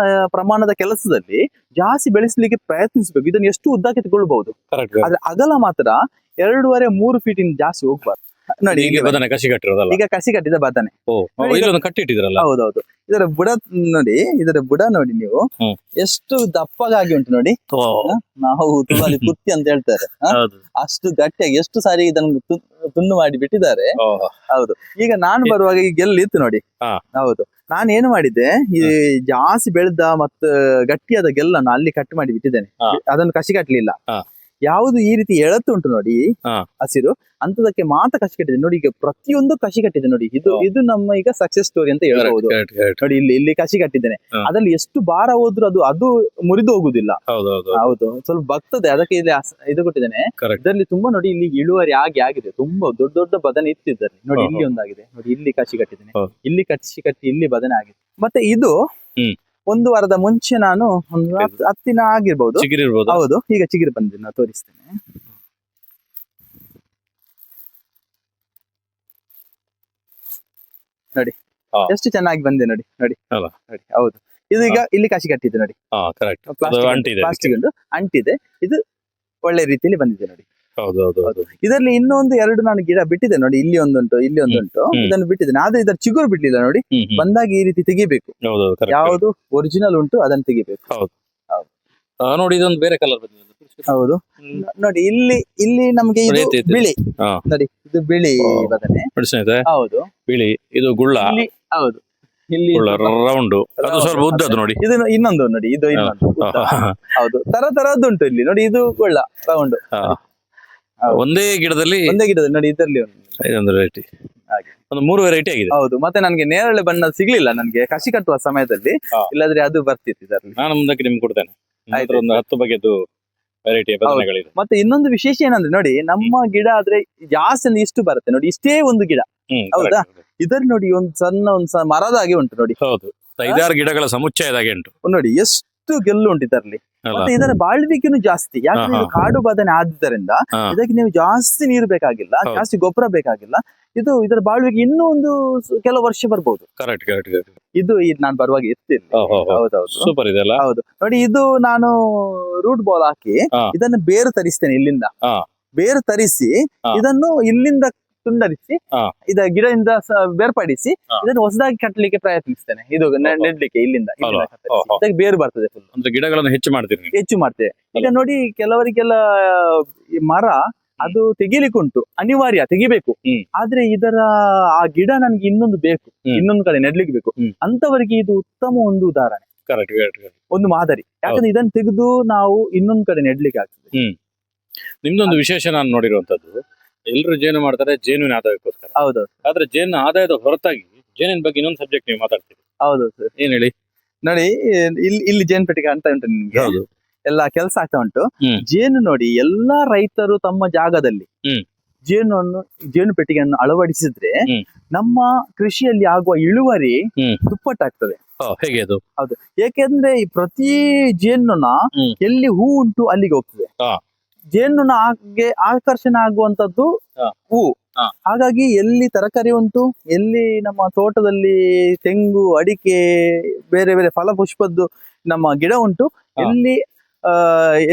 ಪ್ರಮಾಣದ ಕೆಲಸದಲ್ಲಿ ಜಾಸ್ತಿ ಬೆಳೆಸಲಿಕ್ಕೆ ಪ್ರಯತ್ನಿಸಬೇಕು. ಇದನ್ನು ಎಷ್ಟು ಉದ್ದಕ್ಕೆ ತಗೊಳ್ಬಹುದು, ಕರೆಕ್ಟ್. ಆದ್ರೆ ಅಗಲ ಮಾತ್ರ 2.5-3 ಫೀಟ್ ಇಂದ ಜಾಸ್ತಿ ಹೋಗ್ಬಾರ್ದು. ನೋಡಿ, ಈಗ ಬದನೆ ಕಸಿ ಕಟ್ಟಿರೋದಲ್ಲ. ಈಗ ಕಸಿ ಕಟ್ಟಿದ ಬದನೆ. ಓ, ಇಲ್ಲೊಂದು ಕಟ್ಟಿಟ್ಟಿದ್ರಲ್ಲ. ಹೌದೌದು. ಇದರ ಬುಡ ನೋಡಿ, ನೀವು ಹ್ಮ್. ಎಷ್ಟು ದಪ್ಪಗಾಗಿ ಉಂಟು ನೋಡಿ. ಓ, ನಾವು ತುಳಲಿ ಕುತ್ತಿ ಅಂತ ಹೇಳ್ತಾರೆ, ಹೌದು. ಅಷ್ಟು ಗಟ್ಟಿಯಾಗಿ ಎಷ್ಟು ಸಾರಿ ಇದನ್ನು ತುಂಡು ಮಾಡಿ ಬಿಟ್ಟಿದ್ದಾರೆ. ಓ, ಹೌದು. ಈಗ ನಾನು ಬರುವಾಗ ಈ ಗೆಲ್ಲಿತ್ತು ನೋಡಿ. ಹಾ. ಹೌದು, ನಾನು ಏನು ಮಾಡಿದ್ದೆ, ಈ ಜಾಸ್ತಿ ಬೆಳೆದ ಮತ್ತು ಗಟ್ಟಿಯಾದ ಗೆಲ್ಲನ್ನು ಅಲ್ಲಿ ಕಟ್ ಮಾಡಿ ಬಿಟ್ಟಿದ್ದೇನೆ. ಹಾ. ಅದನ್ನು ಕಸಿ ಕಟ್ಟಲಿಲ್ಲ. ಹಾ. ಯಾವುದು ಈ ರೀತಿ ಎಳತ್ತುಂಟು ನೋಡಿ, ಹಾ. ಹಸಿರು ಅಂತದಕ್ಕೆ ಮಾತ್ರ ಕಸಿ ಕಟ್ಟಿದೆ ನೋಡಿ. ಈಗ ಪ್ರತಿಯೊಂದು ಕಸಿ ಕಟ್ಟಿದೆ ನೋಡಿ. ಓ. ಇದು ನಮ್ಮ ಈಗ ಸಕ್ಸೆಸ್ ಸ್ಟೋರಿ ಅಂತ ಹೇಳ್ಬಹುದು. ನೋಡಿ, ಇಲ್ಲಿ ಕಸಿ ಕಟ್ಟಿದ್ದೇನೆ. ಹಾ. ಅದ್ರಲ್ಲಿ ಎಷ್ಟು ಭಾರ ಹೋದ್ರು ಅದು ಮುರಿದು ಹೋಗುದಿಲ್ಲ. ಹೌದು, ಸ್ವಲ್ಪ ಬಗ್ತದೆ. ಅದಕ್ಕೆ ಇಲ್ಲಿ ಇದು ಕೊಟ್ಟಿದ್ದೇನೆ. Correct. ಇದರಲ್ಲಿ ತುಂಬಾ ನೋಡಿ, ಇಲ್ಲಿ ಇಳುವರಿ ಆಗಿದೆ. ತುಂಬಾ ದೊಡ್ಡ ದೊಡ್ಡ ಬದನೆ ಇತ್ತು ಇದರಲ್ಲಿ. ನೋಡಿ, ಹೋ, ಇಲ್ಲಿ ಹೋ. ಒಂದಾಗಿದೆ ನೋಡಿ, ಇಲ್ಲಿ ಕಸಿ ಕಟ್ಟಿದ್ದೇನೆ. ಹೋ. ಇಲ್ಲಿ ಕಟ್ಟಿ ಇಲ್ಲಿ ಬದನೆ ಆಗಿದೆ. ಮತ್ತೆ ಇದು ಹ್ಮ್. 1 ವಾರದ ಮುಂಚೆ ನಾನು ಒಂದು 10 ದಿನ ಆಗಿರ್ಬೋದು. ಚಿಗುರಿ ಇರ್ಬೋದು. ಹೌದು, ಈಗ ಚಿಗುರು ಬಂದಿದೆ. ನಾನು ತೋರಿಸ್ತೇನೆ. ನೋಡಿ, ಹಾ. ಎಷ್ಟು ಚೆನ್ನಾಗಿ ಬಂದಿದೆ ನೋಡಿ. ಅಲ್ಲ. ನೋಡಿ, ಹೌದು. ಇದು ಈಗ ಇಲ್ಲಿ ಕಸಿ ಕಟ್ಟಿದೆ ನೋಡಿ. ಹಾ, ಕರೆಕ್ಟ್. ಅಂಟಿದೆ. ಪ್ಲಾಸ್ಟಿಕ್ ಉಂಟು, ಅಂಟಿದೆ. ಇದು ಒಳ್ಳೆ ರೀತಿಯಲ್ಲಿ ಬಂದಿದೆ ನೋಡಿ. ಹೌದು. ಇದರಲ್ಲಿ ಇನ್ನೊಂದು 2 ನಾನು ಗಿಡ ಬಿಟ್ಟಿದೆ ನೋಡಿ. ಇಲ್ಲಿ ಒಂದುಂಟು, ಇಲ್ಲಿ ಒಂದುಂಟು. ಹ್ಮ್. ಇದನ್ನು ಬಿಟ್ಟಿದ್ದೇನೆ. ಆದ್ರೆ ಇದರ ಚಿಗುರು ಬಿಡ್ಲಿಲ್ಲ ನೋಡಿ. ಬಂದಾಗ ಈ ರೀತಿ ತೆಗಿಬೇಕು. ಯಾವುದು ಒರಿಜಿನಲ್ ಉಂಟು ಅದನ್ನು ತೆಗಿಬೇಕು. ನೋಡಿ, ಇದೊಂದು ಬೇರೆ ಕಲರ್ ಬಂದಿದೆ. ಹೌದು. ನೋಡಿ, ಇಲ್ಲಿ ನಮ್ಗೆ ಇದು ನೋಡಿ, ಇದು. ಬಿಳಿ. ಹಾ. ನೋಡಿ, ಇದು ಬಿಳಿ ಓ. ಬದನೆ. ನೋಡಿ ಸ್ನೇಹಿತರೆ, ಹೌದು, ಬಿಳಿ. ಇದು ಗುಳ್ಳ. ಇಲ್ಲಿ ಹೌದು. ಇಲ್ಲಿ ರೌಂಡ್. ಅದು ಸ್ವಲ್ಪ ಉದ್ದದ್ದು ನೋಡಿ. ಇದು ಇನ್ನೊಂದು ನೋಡಿ, ಇದು ಇನ್ನೊಂದು ಉದ್ದ. ಹೌದು, ತರದ್ದುಂಟು ಇಲ್ಲಿ ನೋಡಿ. ಇದು ಒಳ್ಳ ರೌಂಡ್. ಒಂದೇ ಗಿಡದಲ್ಲಿ ಒಂದೇ ಗಿಡದಲ್ಲಿ ನೋಡಿ, ಇದರಲ್ಲಿ ಇದೊಂದು ವೆರೈಟಿ, ಹಾಗೆ ಒಂದು 3 ವೆರೈಟಿ ಆಗಿದೆ. ಹೌದು. ಮತ್ತೆ ನನ್ಗೆ ನೇರಳೆ ಬಣ್ಣ ಸಿಗ್ಲಿಲ್ಲ ನನ್ಗೆ ಕಸಿ ಕಟ್ಟುವ ಸಮಯದಲ್ಲಿ. ಹಾ. ಇಲ್ಲಾದ್ರೆ ಅದು ಬರ್ತಿತ್ತು ಇದರಲ್ಲಿ. ನಾನು ಮುಂದಕ್ಕೆ ನಿಮ್ಗೆ ಕೊಡ್ತೇನೆ. ನನ್ನ ಹತ್ರ ಆಯ್ತು. ಒಂದು 10 ಬಗೆದು ವೆರೈಟಿಯ ಬದನೆಗಳಿದೆ. ಮತ್ತೆ ಇನ್ನೊಂದು ವಿಶೇಷ ಏನಂದ್ರೆ ನೋಡಿ, ನಮ್ಮ ಗಿಡ ಆದ್ರೆ ಜಾಸ್ತಿ ಅಂದ್ರೆ ಇಷ್ಟು ಬರುತ್ತೆ ನೋಡಿ. ಇಷ್ಟೇ ಒಂದು ಗಿಡ. ಹೌದಾ? ಇದರಲ್ಲಿ ನೋಡಿ, ಒಂದು ಸಣ್ಣ ಮರದ ಹಾಗೆ ಉಂಟು ನೋಡಿ. ಹೌದು, 5-6 ಗಿಡಗಳ ಸಮುಚ್ಚಯದಾಗೆ ಉಂಟು ನೋಡಿ, ಎಷ್ಟು ಗೆಲ್ಲು ಉಂಟು ಇದರಲ್ಲಿ. ಅಲ್ಲ? ಮತ್ತೆ ಇದರ ಬಾಳ್ವಿಕೆನೂ ಜಾಸ್ತಿ. ಯಾಕಂದ್ರೆ ಇದು ಕಾಡು ಬದನೆ ಆದ್ರಿಂದ ಹಾ. ಇದಕ್ಕೆ ನೀವು ಜಾಸ್ತಿ ನೀರು ಬೇಕಾಗಿಲ್ಲ, ಹೌದು. ಜಾಸ್ತಿ ಗೊಬ್ಬರ ಬೇಕಾಗಿಲ್ಲ. ಇದರ ಬಾಳ್ವಿಕೆ ಇನ್ನೂ ಒಂದು ಕೆಲವು ವರ್ಷ ಬರ್ಬೋದು. ಕರೆಕ್ಟ್. ಇದು ನಾನು ಬರುವಾಗ ಎತ್ತಿಲ್ಲ. ಹೌದೌದು, ಸೂಪರ್ ಇದೆ ಅಲ್ಲ? ಹೌದು. ನೋಡಿ, ಇದು ನಾನು ರೂಟ್ ಬಾಲ್ ಹಾಕಿ ಹಾ. ಇದನ್ನು ಬೇರು ತರಿಸ್ತೇನೆ ಇಲ್ಲಿಂದ. ಹಾ. ಬೇರು ತರಿಸಿ ಹಾ. ಇದನ್ನು ಇಲ್ಲಿಂದ ತುಂಡರಿಸಿ ಹಾ. ಗಿಡದಿಂದ ಬೇರ್ಪಡಿಸಿ ಹಾ. ಇದನ್ನು ಹೊಸದಾಗಿ ಕಟ್ಟಲಿಕ್ಕೆ ಪ್ರಯತ್ನಿಸ್ತೇನೆ. ಇದು ನೆಡ್ಲಿಕ್ಕೆ ಇಲ್ಲಿಂದ ಕತ್ತರಿಸಿ. ಓಹೋ. ಇದಕ್ಕೆ ಬೇರು ಬರ್ತದೆ. ಫುಲ್ ಅಂದ್ರೆ ಗಿಡಗಳನ್ನು ಹೆಚ್ಚು ಮಾಡ್ತೀರಿ ನೀವು? ಹೆಚ್ಚು ಮಾಡ್ತೇವೆ. ಈಗ ನೋಡಿ, ಕೆಲವರಿಗೆಲ್ಲ ಈ ಮರ ಅದು ತೆಗಿಲಿಕ್ಕುಂಟು, ಅನಿವಾರ್ಯ ತೆಗಿಬೇಕು. ಹ್ಮ್. ಆದ್ರೆ ಇದರ ಆ ಗಿಡ ನನ್ಗೆ ಇನ್ನೊಂದು ಬೇಕು, ಹ್ಮ್. ಇನ್ನೊಂದು ಕಡೆ ನೆಡ್ಲಿಕ್ಕೆ ಬೇಕು. ಹ್ಮ್. ಅಂತವರಿಗೆ ಇದು ಉತ್ತಮ ಒಂದು ಉದಾಹರಣೆ, ಕರೆಕ್ಟ್. ಒಂದು ಮಾದರಿ. ಯಾಕಂದ್ರೆ ಇದನ್ನು ತೆಗೆದು ನಾವು ಇನ್ನೊಂದು ಕಡೆ ನೆಡ್ಲಿಕ್ಕೆ ಆಗ್ತದೆ. ನಿಮ್ದೊಂದು ವಿಶೇಷ ನಾನು ನೋಡಿರುವಂತದ್ದು, ಎಲ್ಲರೂ ಜೇನು ಮಾಡ್ತಾರೆ ಜೇನುವಿನ ಆದಾಯಕ್ಕೋಸ್ಕರ. ಹೌದು, ಆದ್ರೆ ಜೇನು ಆದಾಯದ ಹೊರತಾಗಿ ಜೇನಿನ ಬಗ್ಗೆ ಇನ್ನೊಂದು ಸಬ್ಜೆಕ್ಟ್ ನೀವು ಮಾತಾಡ್ತೀರಿ. ಹೌದು ಸರ್. ಏನ್ ಹೇಳಿ? ನೋಡಿ, ಇಲ್ಲಿ ಜೇನು ಪೆಟ್ಟಿಗೆ ಅಂತ ಉಂಟು ನಿಮ್ಗೆ. ಹೌದು. ಎಲ್ಲ ಕೆಲಸ ಆಗ್ತಾ ಉಂಟು. ಹ್ಮ್. ಜೇನು ನೋಡಿ, ಎಲ್ಲಾ ರೈತರು ತಮ್ಮ ಜಾಗದಲ್ಲಿ ಹ್ಮ್. ಜೇನು ಪೆಟ್ಟಿಗೆಯನ್ನು ಅಳವಡಿಸಿದ್ರೆ ಹ್ಮ್. ನಮ್ಮ ಕೃಷಿಯಲ್ಲಿ ಆಗುವ ಇಳುವರಿ ಹ್ಮ್. ದುಪ್ಪಟ್ಟಾಗ್ತದೆ. ಹೇಗೆ ಅದು? ಹೌದು, ಏಕೆಂದ್ರೆ ಈ ಪ್ರತಿ ಜೇನುನೊಣ ಹ್ಮ್. ಎಲ್ಲಿ ಹೂ ಉಂಟು ಅಲ್ಲಿಗೆ ಹೋಗ್ತದೆ. ಹಾ. ಜೇನುನೊಣ ಆಕರ್ಷಣೆ ಆಗುವಂತದ್ದು ಹಾ. ಹೂ. ಹಾ. ಹಾಗಾಗಿ ಎಲ್ಲಿ ತರಕಾರಿ ಉಂಟು, ಎಲ್ಲಿ ನಮ್ಮ ತೋಟದಲ್ಲಿ ತೆಂಗು, ಅಡಿಕೆ, ಬೇರೆ ಬೇರೆ ಫಲಪುಷ್ಪದ್ದು ನಮ್ಮ ಗಿಡ ಉಂಟು, ಹಾ.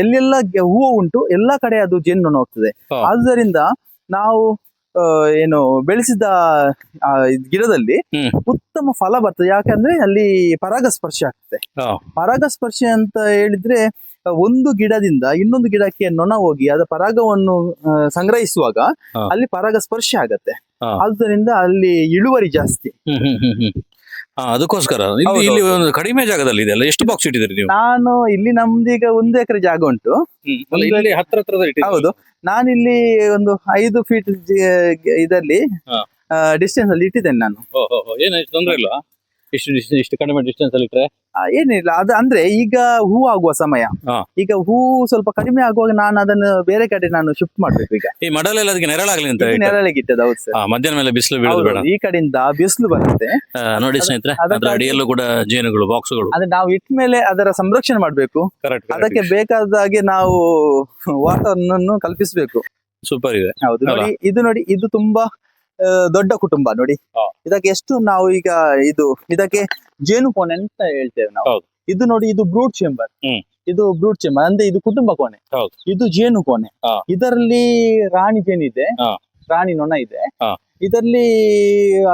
ಎಲ್ಲೆಲ್ಲ ಹೂವು ಉಂಟು, ಎಲ್ಲಾ ಕಡೆ ಅದು ಜೇನುನೊಣ ಹೋಗ್ತದೆ. ಹಾ. ಆದ್ದರಿಂದ ನಾವು ಏನು ಬೆಳೆಸಿದ ಗಿಡದಲ್ಲಿ ಹ್ಮ್. ಉತ್ತಮ ಫಲ ಬರ್ತದೆ. ಯಾಕಂದ್ರೆ ಅಲ್ಲಿ ಪರಾಗಸ್ಪರ್ಶ ಆಗ್ತದೆ. ಹಾ. ಪರಾಗಸ್ಪರ್ಶ ಅಂತ ಹೇಳಿದ್ರೆ ಒಂದು ಗಿಡದಿಂದ ಇನ್ನೊಂದು ಗಿಡಕ್ಕೆ ನೊಣ ಹೋಗಿ ಅದರ ಪರಾಗವನ್ನು ಸಂಗ್ರಹಿಸುವಾಗ ಹಾ. ಅಲ್ಲಿ ಪರಾಗಸ್ಪರ್ಶ ಆಗತ್ತೆ. ಹಾ. ಆದ್ದರಿಂದ ಅಲ್ಲಿ ಇಳುವರಿ ಜಾಸ್ತಿ. ಅದಕ್ಕೋಸ್ಕರ ಹೌದು, ಇಲ್ಲಿ ಹೌದು. ಒಂದು ಕಡಿಮೆ ಜಾಗದಲ್ಲಿ ಇದೆಲ್ಲ. ಎಷ್ಟು ಬಾಕ್ಸ್ ಇಟ್ಟಿದ್ದೀರಿ ನೀವು? ನಾನು ಇಲ್ಲಿ ನಮ್ದೀಗ 1 ಎಕರೆ ಜಾಗ ಉಂಟು. ಇಲ್ಲಿ ಹತ್ರ ಹೌದು, ನಾನಿಲ್ಲಿ ಒಂದು 5 ಫೀಟ್ ಇದರಲ್ಲಿ ಹಾ. ಡಿಸ್ಟೆನ್ಸ್ ಅಲ್ಲಿ ಇಟ್ಟಿದ್ದೇನೆ ನಾನು. ಏನು ತೊಂದ್ರೆ ಇಲ್ಲ? ಇಷ್ಟು ಕಡಿಮೆ ಡಿಸ್ಟೆನ್ಸ್ ಅಲ್ಲಿ ಇಟ್ರೆ ಏನಿಲ್ಲ, ಅದು ಅಂದ್ರೆ ಈಗ ಹೂ ಆಗುವ ಸಮಯ. ಹಾ. ಈಗ ಹೂ ಸ್ವಲ್ಪ ಕಡಿಮೆ ಆಗುವಾಗ ನಾನು ಅದನ್ನು ಬೇರೆ ಕಡೆ ನಾನು ಶಿಫ್ಟ್ ಮಾಡ್ಬೇಕು. ಈಗ ಈ ಮಡಲೆಲ್ಲ ಅದಕ್ಕೆ ನೆರಳಾಗ್ಲಿ ಅಂತ ಇದು ನೆರಳಿಗೆ ಇಟ್ಟದ್ದು. ಹೌದು ಸರ್. ಮಧ್ಯಾಹ್ನ ಮೇಲೆ ಬಿಸಿಲು ಬೀಳೋದು ಹೌದು, ಬೇಡ. ಈ ಕಡೆಯಿಂದ ಬಿಸಿಲು ಬರುತ್ತೆ. ನೋಡಿ ಸ್ನೇಹಿತರೆ, ಅದಕ್ಕಾಗಿ- ಅದ್ರ ಅಡಿಯಲ್ಲೂ ಕೂಡ ಜೇನುಗಳು, ಬಾಕ್ಸ್ಗಳು. ಅಂದ್ರೆ ನಾವು ಇಟ್ಟ ಮೇಲೆ ಅದರ ಸಂರಕ್ಷಣೆ ಮಾಡ್ಬೇಕು. ಅದಕ್ಕೆ ಬೇಕಾದ ಹಾಗೆ ನಾವು ವಾತಾವರಣ ಕಲ್ಪಿಸಬೇಕು. ಸೂಪರ್ ಇದೆ. ಹೌದು, ಅಲ್ಲ? ನೋಡಿ ಇದು ತುಂಬಾ ದೊಡ್ಡ ಕುಟುಂಬ ನೋಡಿ. ಹಾ. ಇದಕ್ಕೆ ಎಷ್ಟು ನಾವು ಈಗ ಇದಕ್ಕೆ ಜೇನು ಕೋಣೆ ಅಂತ ಹೇಳ್ತೇವೆ ನಾವು. ಹೌದು. ಇದು ನೋಡಿ, ಇದು ಬ್ರೂಡ್ ಚೇಂಬರ್. ಹ್ಮ್. ಇದು ಬ್ರೂಡ್ ಚೇಂಬರ್ ಅಂದ್ರೆ ಇದು ಕುಟುಂಬ ಕೋಣೆ. ಹೌದು. ಇದು ಜೇನು ಕೋಣೆ. ಹಾ. ಇದರಲ್ಲಿ ರಾಣಿ ಜೇನು ಇದೆ. ಹಾ. ರಾಣಿ ನೊಣ ಇದೆ. ಹಾ. ಇದರಲ್ಲಿ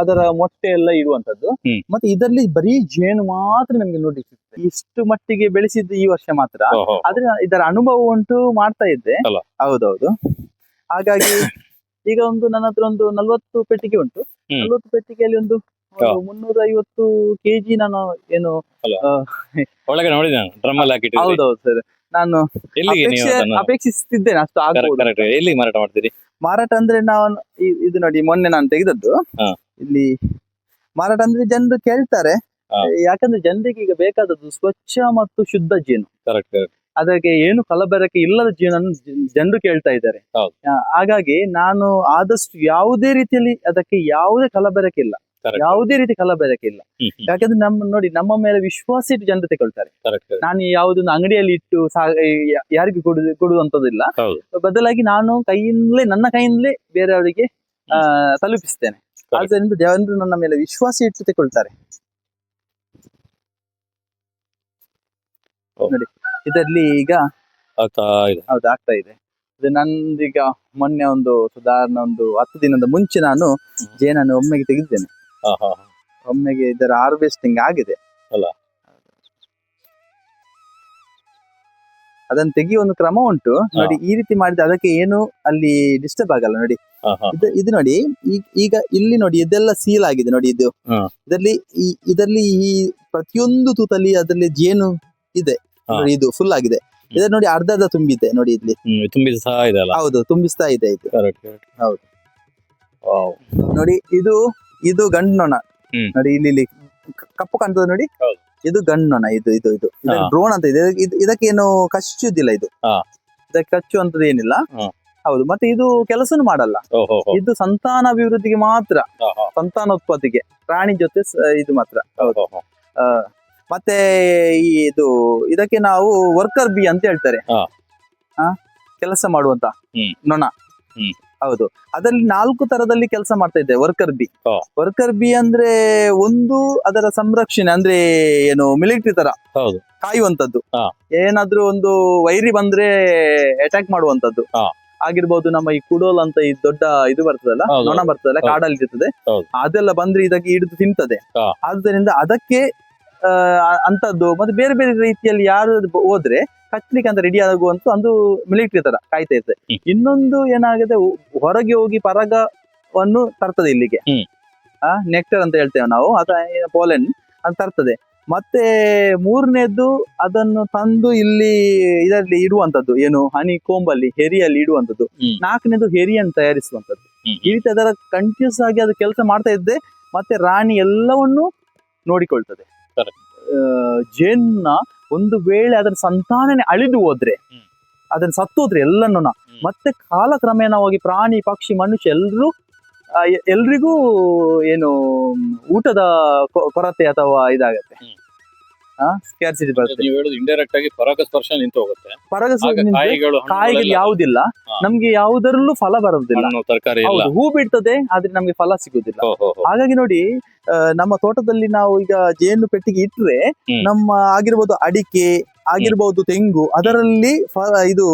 ಅದರ ಮೊಟ್ಟೆ ಎಲ್ಲ ಇಡುವಂತದ್ದು. ಹ್ಮ್. ಮತ್ತೆ ಇದರಲ್ಲಿ ಬರೀ ಜೇನು ಮಾತ್ರ ನಮ್ಗೆ ನೋಡಿ ಸಿಗ್ತದೆ. ಇಷ್ಟು ಮಟ್ಟಿಗೆ ಬೆಳೆಸಿದ್ದು ಈ ವರ್ಷ ಮಾತ್ರ. ಆದ್ರೆ ಇದರ ಅನುಭವ ಉಂಟು, ಮಾಡ್ತಾ ಇದ್ದೆ. ಅಲ್ಲ? ಹೌದೌದು. ಹಾಗಾಗಿ ಈಗ ನನ್ನ ಹತ್ರ ಒಂದು 40 ಪೆಟ್ಟಿಗೆ ಉಂಟು. ಹ್ಮ್. 40 ಪೆಟ್ಟಿಗೆಯಲ್ಲಿ ಒಂದು 350 ಕೆಜಿ ನಾನು ಏನು ಒಳಗೆ ನೋಡಿ ನಾನು ಡ್ರಮ್ ಅಲ್ಲಿ ಹಾಕಿಟ್ಟಿದ್ದೀನಿ. ಹೌದೌದು ಸರ್. ನಾನು ಎಲ್ಲಿಗೆ ನೀವು ಅದನ್ನ ಅಪೇಕ್ಷಿಸುತ್ತಿದ್ದೇನೆ ಅಷ್ಟು ಆಗ್ಬೋದು. ಎಲ್ಲಿ ಮಾರಾಟ ಮಾಡ್ತೀರಿ? ಮಾರಾಟ ಅಂದ್ರೆ ನಾವು ಇದು ನೋಡಿ, ಮೊನ್ನೆ ನಾನು ತೆಗೆದದ್ದು. ಹಾ. ಇಲ್ಲಿ ಮಾರಾಟ ಅಂದ್ರೆ ಜನರು ಕೇಳ್ತಾರೆ. ಹಾ. ಯಾಕಂದ್ರೆ ಜನರಿಗೆ ಈಗ ಬೇಕಾದದ್ದು ಸ್ವಚ್ಛ ಮತ್ತು ಶುದ್ಧ ಜೇನು. ಕರೆಕ್ಟ್. ಅದಕ್ಕೆ ಏನು ಕಲಬೆರಕೆ ಇಲ್ಲದ ಜೇನನ್ನು ಜನರು ಕೇಳ್ತಾ ಇದ್ದಾರೆ. ಹೌದು. ಹಾಗಾಗಿ ನಾನು ಆದಷ್ಟು ಯಾವುದೇ ರೀತಿಯಲ್ಲಿ ಅದಕ್ಕೆ ಯಾವುದೇ ಕಲಬೆರಕೆ ಇಲ್ಲ. Correct. ಯಾವುದೇ ರೀತಿ ಕಲಬೆರಕೆ ಇಲ್ಲ. ಯಾಕಂದ್ರೆ ನಮ್ಮ ಮೇಲೆ ವಿಶ್ವಾಸ ಇಟ್ಟು ಜನರು ತಗೊಳ್ತಾರೆ. ನಾನು ಯಾವುದೊಂದು ಅಂಗಡಿಯಲ್ಲಿ ಇಟ್ಟು ಯಾರಿಗೂ ಕೊಡುವಂತದಿಲ್ಲ. ಹೌದು. ಬದಲಾಗಿ ನಾನು ನನ್ನ ಕೈಯಿಂದಲೇ ಬೇರೆಯವರಿಗೆ ತಲುಪಿಸ್ತೇನೆ. ಆದ್ದರಿಂದ ಜನರು ನನ್ನ ಮೇಲೆ ವಿಶ್ವಾಸ ಇಟ್ಟು ತಗೊಳ್ತಾರೆ. ನೋಡಿ, ಇದರಲ್ಲಿ ಈಗ ಹೌದು ಆಗ್ತಾ ಇದೆ. ಇದು ನಂದೀಗ ಮೊನ್ನೆ ಸಾಧಾರಣ 10 ದಿನದ ಮುಂಚೆ ನಾನು ಜೇನನ್ನು ಒಮ್ಮೆಗೆ ತೆಗೆದಿದ್ದೇನೆ. ಒಮ್ಮೆಗೆ ಇದರ ಹಾರ್ವೆಸ್ಟಿಂಗ್ ಆಗಿದೆ ಅಲ್ಲ? ಅದನ್ನು ತೆಗೆಯುವ ಒಂದು ಕ್ರಮ ಉಂಟು ನೋಡಿ. ಈ ರೀತಿ ಮಾಡಿದ್ರೆ ಅದಕ್ಕೆ ಏನು ಅಲ್ಲಿ ಡಿಸ್ಟರ್ಬ್ ಆಗಲ್ಲ ನೋಡಿ. ಇದು ನೋಡಿ, ಈಗ ಇಲ್ಲಿ ನೋಡಿ, ಇದೆಲ್ಲ ಸೀಲ್ ಆಗಿದೆ ನೋಡಿ. ಇದರಲ್ಲಿ ಈ ಪ್ರತಿಯೊಂದು ತೂತಲ್ಲಿ ಅದರಲ್ಲಿ ಜೇನು ಇದೆ ನೋಡಿ. ಇದು ಫುಲ್ ಆಗಿದೆ. ಇದನ್ನ ನೋಡಿ, ಅರ್ಧ ತುಂಬಿದೆ ನೋಡಿ. ಇಲ್ಲಿ ತುಂಬಿಸ್ತಾ ಇದೆ ಅಲ್ಲ? ಹೌದು, ತುಂಬಿಸ್ತಾ ಇದೆ ಇದು. ಹೌದು ನೋಡಿ, ಇದು ಗಂಡು ನೊಣ ನೋಡಿ. ಇಲ್ಲಿ ಕಪ್ಪು ಕಾಣ್ತದೆ ನೋಡಿ, ಇದು ಗಂಡು ನೊಣ. ಇದು ಡ್ರೋನ್ ಅಂತ ಇದೆ. ಇದಕ್ಕೇನು ಕಚ್ಚುದಿಲ್ಲ. ಇದಕ್ಕೆ ಕಚ್ಚುವಂತದ್ದು ಏನಿಲ್ಲ. ಹೌದು. ಮತ್ತೆ ಇದು ಕೆಲಸನೂ ಮಾಡಲ್ಲ. ಇದು ಸಂತಾನಾಭಿವೃದ್ಧಿಗೆ ಮಾತ್ರ, ಸಂತಾನೋತ್ಪತ್ತಿಗೆ ಪ್ರಾಣಿ ಜೊತೆ ಇದು ಮಾತ್ರ. ಹೌದು. ಮತ್ತೆ ಇದಕ್ಕೆ ನಾವು ವರ್ಕರ್ ಬಿ ಅಂತ ಹೇಳ್ತಾರೆ. ಕೆಲಸ ಮಾಡುವಂತ ನೊಣ. ಹೌದು. ಅದರಲ್ಲಿ 4 ತರದಲ್ಲಿ ಕೆಲಸ ಮಾಡ್ತಾ ಇದ್ದೆ ವರ್ಕರ್ ಬಿ. ವರ್ಕರ್ ಬಿ ಅಂದ್ರೆ ಒಂದು ಅದರ ಸಂರಕ್ಷಣೆ ಅಂದ್ರೆ ಏನು ಮಿಲಿಟರಿ ತರ ಕಾಯುವಂತದ್ದು. ಏನಾದ್ರೂ ಒಂದು ವೈರಿ ಬಂದ್ರೆ ಅಟ್ಯಾಕ್ ಮಾಡುವಂತದ್ದು ಆಗಿರ್ಬೋದು. ನಮ್ಮ ಈ ಕುಡೋಲ್ ಅಂತ ಈ ದೊಡ್ಡ ಇದು ಬರ್ತದಲ್ಲ, ನೊಣ ಬರ್ತದಲ್ಲ, ಕಾಡಲ್ಲಿ ಇರ್ತದೆ. ಅದೆಲ್ಲ ಬಂದ್ರೆ ಇದಕ್ಕೆ ಹಿಡಿದು ತಿಂತದೆ. ಆದ್ದರಿಂದ ಅದಕ್ಕೆ ಅಂತದ್ದು. ಮತ್ತೆ ಬೇರೆ ಬೇರೆ ರೀತಿಯಲ್ಲಿ ಯಾರು ಹೋದ್ರೆ ಕಚ್ಲಿಕ್ಕೆ ಅಂತ ರೆಡಿ ಆಗುವಂತ ಒಂದು ಮಿಲಿಟರಿ ತರ ಕಾಯ್ತಾ ಇರ್ತದೆ. ಇನ್ನೊಂದು ಏನಾಗಿದೆ, ಹೊರಗೆ ಹೋಗಿ ಪರಾಗವನ್ನು ತರ್ತದೆ ಇಲ್ಲಿಗೆ. ನೆಕ್ಟರ್ ಅಂತ ಹೇಳ್ತೇವೆ ನಾವು, ಪೋಲೆನ್ ಅಂತ ತರ್ತದೆ. ಮತ್ತೆ 3ನೇದ್ದು ಅದನ್ನು ತಂದು ಇದರಲ್ಲಿ ಇಡುವಂತದ್ದು, ಏನು ಹನಿ ಕೋಂಬಲ್ಲಿ, ಹೆರಿಯಲ್ಲಿ ಇಡುವಂತದ್ದು. 4ನೇದು ಹೆರಿಯನ್ನು ತಯಾರಿಸುವಂತದ್ದು. ಈ ರೀತಿ ಅದರ ಕಂಟಿನ್ಯೂಸ್ ಆಗಿ ಅದು ಕೆಲಸ ಮಾಡ್ತಾ ಇದ್ದೆ. ಮತ್ತೆ ರಾಣಿ ಎಲ್ಲವನ್ನು ನೋಡಿಕೊಳ್ತದೆ. ಜೇನ್ನ ಒಂದು ವೇಳೆ ಅದರ ಸಂತಾನನೇ ಅಳಿದು ಹೋದ್ರೆ, ಅದನ್ನ ಸತ್ತು ಹೋದ್ರೆ ಎಲ್ಲನೂ ಮತ್ತೆ ಕಾಲಕ್ರಮೇಣವಾಗಿ ಪ್ರಾಣಿ ಪಕ್ಷಿ ಮನುಷ್ಯ ಎಲ್ರಿಗೂ ಏನು ಊಟದ ಕೊರತೆ ಅಥವಾ ಇದಾಗತ್ತೆ, ಸ್ಕ್ಯಾರ್ಸಿಟಿ ಬರುತ್ತೆ. ನೀವು ಹೇಳೋದು ಇಂಡೈರೆಕ್ಟ್ ಆಗಿ ಪರಾಗಸ್ಪರ್ಶ ನಿಂತು ಹೋಗುತ್ತೆ. ಕಾಯಿಗಳು ಯಾವುದಿಲ್ಲ, ನಮ್ಗೆ ಯಾವುದರಲ್ಲೂ ಫಲ ಬರುವುದಿಲ್ಲ. ತರಕಾರಿ ಹೂ ಬಿಡ್ತದೆ ಆದ್ರೆ ನಮ್ಗೆ ಫಲ ಸಿಗುದಿಲ್ಲ. ಹಾಗಾಗಿ ನೋಡಿ, ನಮ್ಮ ತೋಟದಲ್ಲಿ ನಾವು ಈಗ ಜೇನು ಪೆಟ್ಟಿಗೆ ಇಟ್ರೆ ನಮ್ಮ ಆಗಿರ್ಬೋದು ಅಡಿಕೆ ಆಗಿರ್ಬೋದು ತೆಂಗು, ಅದರಲ್ಲಿ ಇದು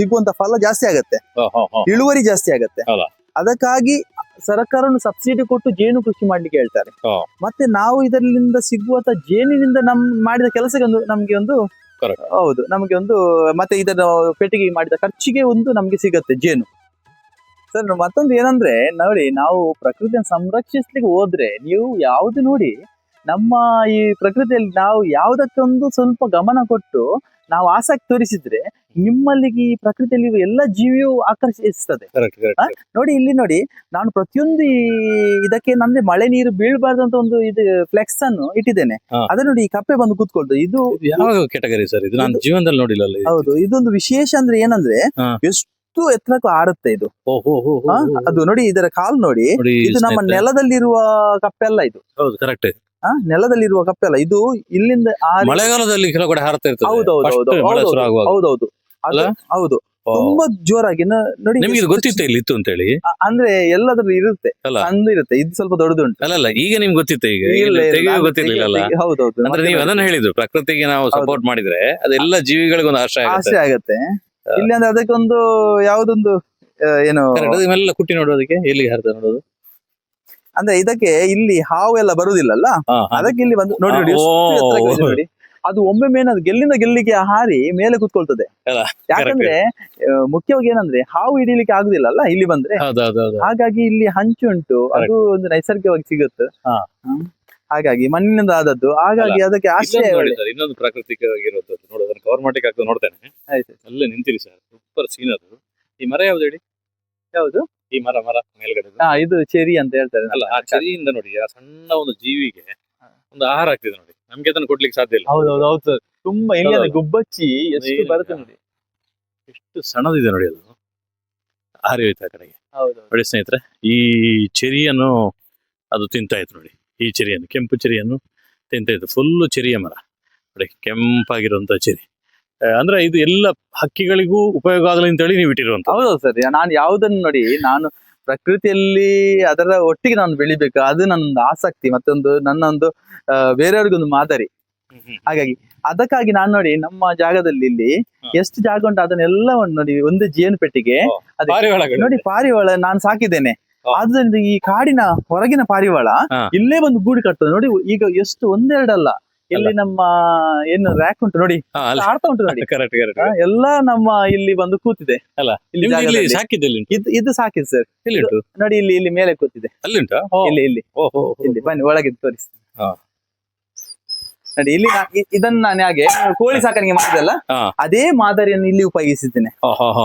ಸಿಗುವಂತ ಫಲ ಜಾಸ್ತಿ ಆಗತ್ತೆ, ಇಳುವರಿ ಜಾಸ್ತಿ ಆಗತ್ತೆ. ಅದಕ್ಕಾಗಿ ಸರ್ಕಾರನು ಸಬ್ಸಿಡಿ ಕೊಟ್ಟು ಜೇನು ಕೃಷಿ ಮಾಡ್ಲಿಕ್ಕೆ ಹೇಳ್ತಾರೆ. ಮತ್ತೆ ನಾವು ಇದರಿಂದ ಸಿಗುವಂತ ಜೇನಿನಿಂದ ಮಾಡಿದ ಕೆಲಸಕ್ಕೆ ನಮ್ಗೆ ಒಂದು ಹೌದು, ನಮಗೆ ಒಂದು ಮತ್ತೆ ಇದರ ಪೆಟ್ಟಿಗೆ ಮಾಡಿದ ಖರ್ಚಿಗೆ ಒಂದು ನಮ್ಗೆ ಸಿಗತ್ತೆ ಜೇನು. ಸರ್, ಮತ್ತೊಂದು ಏನಂದ್ರೆ ನೋಡಿ, ನಾವು ಪ್ರಕೃತಿಯನ್ನು ಸಂರಕ್ಷಿಸ್ಲಿಕ್ಕೆ ಹೋದ್ರೆ ನೀವು ಯಾವ್ದು ನೋಡಿ, ನಮ್ಮ ಈ ಪ್ರಕೃತಿಯಲ್ಲಿ ನಾವು ಯಾವ್ದಕ್ಕೊಂದು ಸ್ವಲ್ಪ ಗಮನ ಕೊಟ್ಟು ನಾವು ಆಸಕ್ತಿ ತೋರಿಸಿದ್ರೆ ನಿಮ್ಮಲ್ಲಿಗೆ ಈ ಪ್ರಕೃತಿಯಲ್ಲಿ ಎಲ್ಲ ಜೀವಿಯು ಆಕರ್ಷಿಸ್ತದೆ. ನೋಡಿ, ಇಲ್ಲಿ ನೋಡಿ, ನಾನು ಪ್ರತಿಯೊಂದು ಇದಕ್ಕೆ ನಂದ್ರೆ ಮಳೆ ನೀರು ಬೀಳ್ಬಾರ್ದು ಅಂತ ಒಂದು ಇದು ಫ್ಲೆಕ್ಸ್ ಅನ್ನು ಇಟ್ಟಿದ್ದೇನೆ. ಅದೇ ನೋಡಿ, ಈ ಕಪ್ಪೆ ಬಂದು ಕೂತ್ಕೊಳ್ತದೆ. ಇದು ಯಾವ ಕೆಟಗರಿ ಸರ್? ಇದು ನಾನು ಜೀವನದಲ್ಲಿ ನೋಡಿಲ್ಲ. ಹೌದು, ಇದೊಂದು ವಿಶೇಷ ಅಂದ್ರೆ ಏನಂದ್ರೆ ಎಷ್ಟು ಎತ್ತರಕ್ಕೂ ಆರುತ್ತೆ ಇದು. ಅದು ನೋಡಿ, ಇದರ ಕಾಲು ನೋಡಿ, ಇದು ನಮ್ಮ ನೆಲದಲ್ಲಿರುವ ಕಪ್ಪೆ ಅಲ್ಲ ಇದು. ಹೌದು, ಕರೆಕ್ಟ್. ನೆಲದಲ್ಲಿರುವ ಕಪ್ಪೆ ಅಲ್ಲ ಇದು, ಇಲ್ಲಿಂದ ಮಳೆಗಾಲದಲ್ಲಿ ಕೆಲವು ಕಡೆ ಹಾರುತ್ತಾ ಇರ್ತದೆ. ಹೌದೌದು, ಹೌದು, ತುಂಬಾ ಜೋರಾಗಿ ನೋಡಿ. ನಿಮ್ಗೆ ಗೊತ್ತಿತ್ತು ಇಲ್ಲಿ ಇತ್ತು ಅಂತ ಹೇಳಿ? ಅಂದ್ರೆ ಎಲ್ಲದ್ರಲ್ಲಿ ಇರುತ್ತೆ, ಅಂದು ಇರುತ್ತೆ. ಇದು ಸ್ವಲ್ಪ ದೊಡ್ಡದುಂಟು. ಅಲ್ಲ, ಈಗ ನಿಮ್ಗೆ ಗೊತ್ತಿತ್ತು? ಈಗ ಗೊತ್ತಿರ್ಲಿಲ್ಲ. ಹೌದೌದು, ಅಂದ್ರೆ ನೀವು ಅದನ್ನ ಹೇಳಿದ್ರು, ಪ್ರಕೃತಿಗೆ ನಾವು ಸಪೋರ್ಟ್ ಮಾಡಿದ್ರೆ ಅದೆಲ್ಲ ಜೀವಿಗಳಿಗೊಂದು ಆಶ್ರಯ ಆಗತ್ತೆ. ಇಲ್ಲಿ ಅಂದ್ರೆ ಅದಕ್ಕೊಂದು ಯಾವ್ದೊಂದು ಏನು ಎಲ್ಲ ಕುಟ್ಟಿ ನೋಡೋದಕ್ಕೆ ಎಲ್ಲಿಗೆ ಹಾರ್ತದೆ ನೋಡೋದು. ಅಂದ್ರೆ ಇದಕ್ಕೆ ಇಲ್ಲಿ ಹಾವು ಎಲ್ಲ ಬರುದಿಲ್ಲಲ್ಲ, ಅದಕ್ಕೆ ಇಲ್ಲಿ ಬಂದು ನೋಡಿ ನೋಡಿ ನೋಡಿ, ಅದು ಒಮ್ಮೆ ಅದು ಗೆಲ್ಲಿಂದ ಗೆಲ್ಲಿಗೆ ಹಾರಿ ಮೇಲೆ ಕೂತ್ಕೊಳ್ತದೆ. ಯಾಕಂದ್ರೆ ಮುಖ್ಯವಾಗಿ ಏನಂದ್ರೆ ಹಾವು ಹಿಡಿಲಿಕ್ಕೆ ಆಗುದಿಲ್ಲಲ್ಲ ಇಲ್ಲಿ ಬಂದ್ರೆ, ಹಾಗಾಗಿ ಇಲ್ಲಿ ಹಂಚು ಉಂಟು, ಅದು ಒಂದು ನೈಸರ್ಗಿಕವಾಗಿ ಸಿಗುತ್ತೆ. ಹಾಗಾಗಿ ಮಣ್ಣಿನಿಂದ ಆದದ್ದು, ಹಾಗಾಗಿ ಅದಕ್ಕೆ ಆಶ್ರಯ. ಇನ್ನೊಂದು ಪ್ರಾಕೃತಿಕವಾಗಿರುವಂತದ್ದು ನೋಡೋದನ್ನ ಕವರ್ ಮಾಡ್ಲಿಕ್ಕೆ ಆಗ್ತದೆ, ನೋಡ್ತೇನೆ. ಅಲ್ಲೇ ನಿಂತಿರಿ ಸರ್, ಸೂಪರ್ ಸೀನ್ ಅದು. ಈ ಮರ ಯಾವ್ದು ಹೇಳಿ? ಯಾವುದು ಈ ಮರ ಮೇಲ್ಗಡೆ? ಇದು ಚೆರಿ ಅಂತ ಹೇಳ್ತಾರೆ. ಅಲ್ಲ, ಆ ಚೆರಿಯಿಂದ ನೋಡಿ, ಆ ಸಣ್ಣ ಒಂದು ಜೀವಿಗೆ ಒಂದು ಆಹಾರ ಆಗ್ತಿದೆ ನೋಡಿ. ನಮ್ಗೆ ಅದನ್ನು ಕೊಡ್ಲಿಕ್ಕೆ ಸಾಧ್ಯ ಇಲ್ಲ. ಹೌದು ಸರ್, ತುಂಬಾ ಇಲ್ಲಿ ಗುಬ್ಬಚ್ಚಿ ಎಷ್ಟು ಬರುತ್ತೆ ನೋಡಿ, ಎಷ್ಟು ಸಣ್ಣದಿದೆ ನೋಡಿ, ಅದು ಹಾರಿ ಹೋಯ್ತು ಆ ಕಡೆಗೆ. ನೋಡಿ ಸ್ನೇಹಿತರೆ, ಈ ಚೆರಿಯನ್ನು ಅದು ತಿಂತಾ ಇತ್ತು ನೋಡಿ. ಈ ಚೆರಿಯನ್ನು, ಕೆಂಪು ಚೆರಿಯನ್ನು ತಿಂತಾ ಇತ್ತು. ಫುಲ್ಲು ಚೆರಿಯ ಮರ ನೋಡಿ, ಕೆಂಪಾಗಿರುವಂತ ಚೆರಿ. ಅಂದ್ರೆ ಇದು ಎಲ್ಲ ಹಕ್ಕಿಗಳಿಗೂ ಉಪಯೋಗ ಆಗಲಿ ಅಂತ ಹೇಳಿ ನೀವು ಇಟ್ಟಿರುವಂತ. ಹೌದು ಸರ್, ನಾನು ಯಾವುದನ್ನು ನೋಡಿ, ನಾನು ಪ್ರಕೃತಿಯಲ್ಲಿ ಅದರ ಒಟ್ಟಿಗೆ ನಾನು ಬೆಳಿಬೇಕು, ಅದು ನನ್ನೊಂದು ಆಸಕ್ತಿ, ಮತ್ತೊಂದು ನನ್ನೊಂದು ಬೇರೆಯವ್ರಿಗೊಂದು ಮಾದರಿ. ಹಾಗಾಗಿ ಅದಕ್ಕಾಗಿ ನಾನು ನೋಡಿ, ನಮ್ಮ ಜಾಗದಲ್ಲಿ ಇಲ್ಲಿ ಎಷ್ಟು ಜಾಗ ಉಂಟು ಅದನ್ನೆಲ್ಲವನ್ನು ನೋಡಿ, ಒಂದು ಜೇನು ಪೆಟ್ಟಿಗೆ ನೋಡಿ, ಪಾರಿವಾಳ ನಾನು ಸಾಕಿದ್ದೇನೆ. ಆದ್ರಿಂದ ಈ ಕಾಡಿನ ಹೊರಗಿನ ಪಾರಿವಾಳ ಇಲ್ಲೇ ಬಂದು ಗೂಡು ಕಟ್ತದೆ ನೋಡಿ. ಈಗ ಎಷ್ಟು ಒಂದೆರಡಲ್ಲ, ಇಲ್ಲಿ ನಮ್ಮ ಏನು ರ್ಯಾಕ್ ಉಂಟು ನೋಡಿ, ಆಡ್ತಾ ಉಂಟು ನೋಡಿ, ಎಲ್ಲ ನಮ್ಮ ಇಲ್ಲಿ ಬಂದು ಕೂತಿದೆ. ಇದು ಸಾಕಿದೆ ಸರ್ ನೋಡಿ, ಇಲ್ಲಿ ಮೇಲೆ ಕೂತಿದೆ. ಇಲ್ಲಿ ಬನ್ನಿ, ಒಳಗೆ ತೋರಿಸಿ ನೋಡಿ. ಇಲ್ಲಿ ಇದನ್ನ ನಾನು ಹಾಗೆ ಕೋಳಿ ಸಾಕಾಣಿಕೆ ಮಾಡಿದಲ್ಲ, ಅದೇ ಮಾದರಿಯನ್ನು ಇಲ್ಲಿ ಉಪಯೋಗಿಸಿದ್ದೇನೆ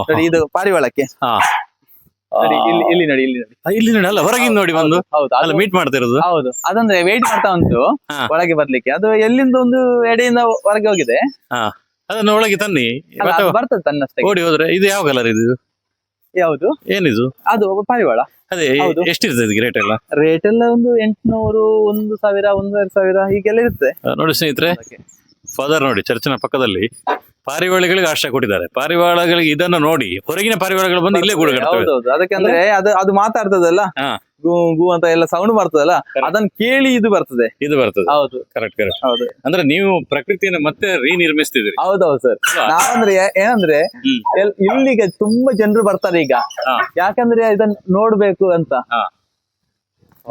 ನೋಡಿ. ಇದು ಪಾರಿವಾಳಕ್ಕೆ ಇಲ್ಲಿ ನೋಡಿ, ಅಲ್ಲ ಹೊರಗಿಂದ ನೋಡಿ ಬಂದು ಮೀಟ್ ಮಾಡ್ತಾ ಇರೋದು. ಹೌದು, ಅದಂದ್ರೆ ವೇಟ್ ಮಾಡ್ತಾ ಉಂಟು ಒಳಗೆ ಬರ್ಲಿಕ್ಕೆ. ಅದು ಎಲ್ಲಿಂದ ಒಂದು ಎಡೆಯಿಂದ ಹೊರಗೆ ಹೋಗಿದೆ, ಅದನ್ನ ಒಳಗೆ ತನ್ನಿ ಬರ್ತದೆ ತನ್ನಷ್ಟೇ. ಓಡಿ ಹೋದ್ರೆ. ಇದು ಯಾವ ಕಲರ್ ಇದು? ಯಾವುದು? ಏನಿದು? ಅದು ಪಾರಿವಾಳ. ಅದೇ ಎಷ್ಟಿರ್ತದೆ ರೇಟ್ ಎಲ್ಲ? ರೇಟ್ ಎಲ್ಲ ಒಂದು 800, 1000, 1500 ಹೀಗೆಲ್ಲ ಇರುತ್ತೆ ನೋಡಿ ಸ್ನೇಹಿತರೆ. ಫಾದರ್ ನೋಡಿ, ಚರ್ಚಿನ ಪಕ್ಕದಲ್ಲಿ ಪಾರಿವಾಳಗಳಿಗೆ ಆಶ್ರಯ ಕೊಟ್ಟಿದ್ದಾರೆ. ಪಾರಿವಾಳಗಳಿಗೆ ಇದನ್ನು ನೋಡಿ ಹೊರಗಿನ ಪಾರಿವಾಳಗಳು ಬಂದು ಇಲ್ಲೇ ಗೂಡು ಕಟ್ತವೆ. ಹೌದೌದು, ಅದಕ್ಕಂದ್ರೆ ಅದು ಮಾತಾಡ್ತದಲ್ಲ, ಗೂ ಗೂ ಅಂತ ಎಲ್ಲ ಸೌಂಡ್ ಬರ್ತದಲ್ಲ, ಅದನ್ನ ಕೇಳಿ ಇದು ಬರ್ತದೆ. ಹೌದು, ಕರೆಕ್ಟ್. ಹೌದು, ಅಂದ್ರೆ ನೀವು ಪ್ರಕೃತಿಯನ್ನು ಮತ್ತೆ ರೀನಿರ್ಮಿಸ್ತಿದ್ದೀರಿ. ಹೌದೌದು ಸರ್. ನಾವಂದ್ರೆ ಏನಂದ್ರೆ ಇಲ್ಲಿಗೆ ತುಂಬಾ ಜನರು ಬರ್ತಾರೆ ಈಗ, ಯಾಕಂದ್ರೆ ಇದನ್ನ ನೋಡ್ಬೇಕು ಅಂತ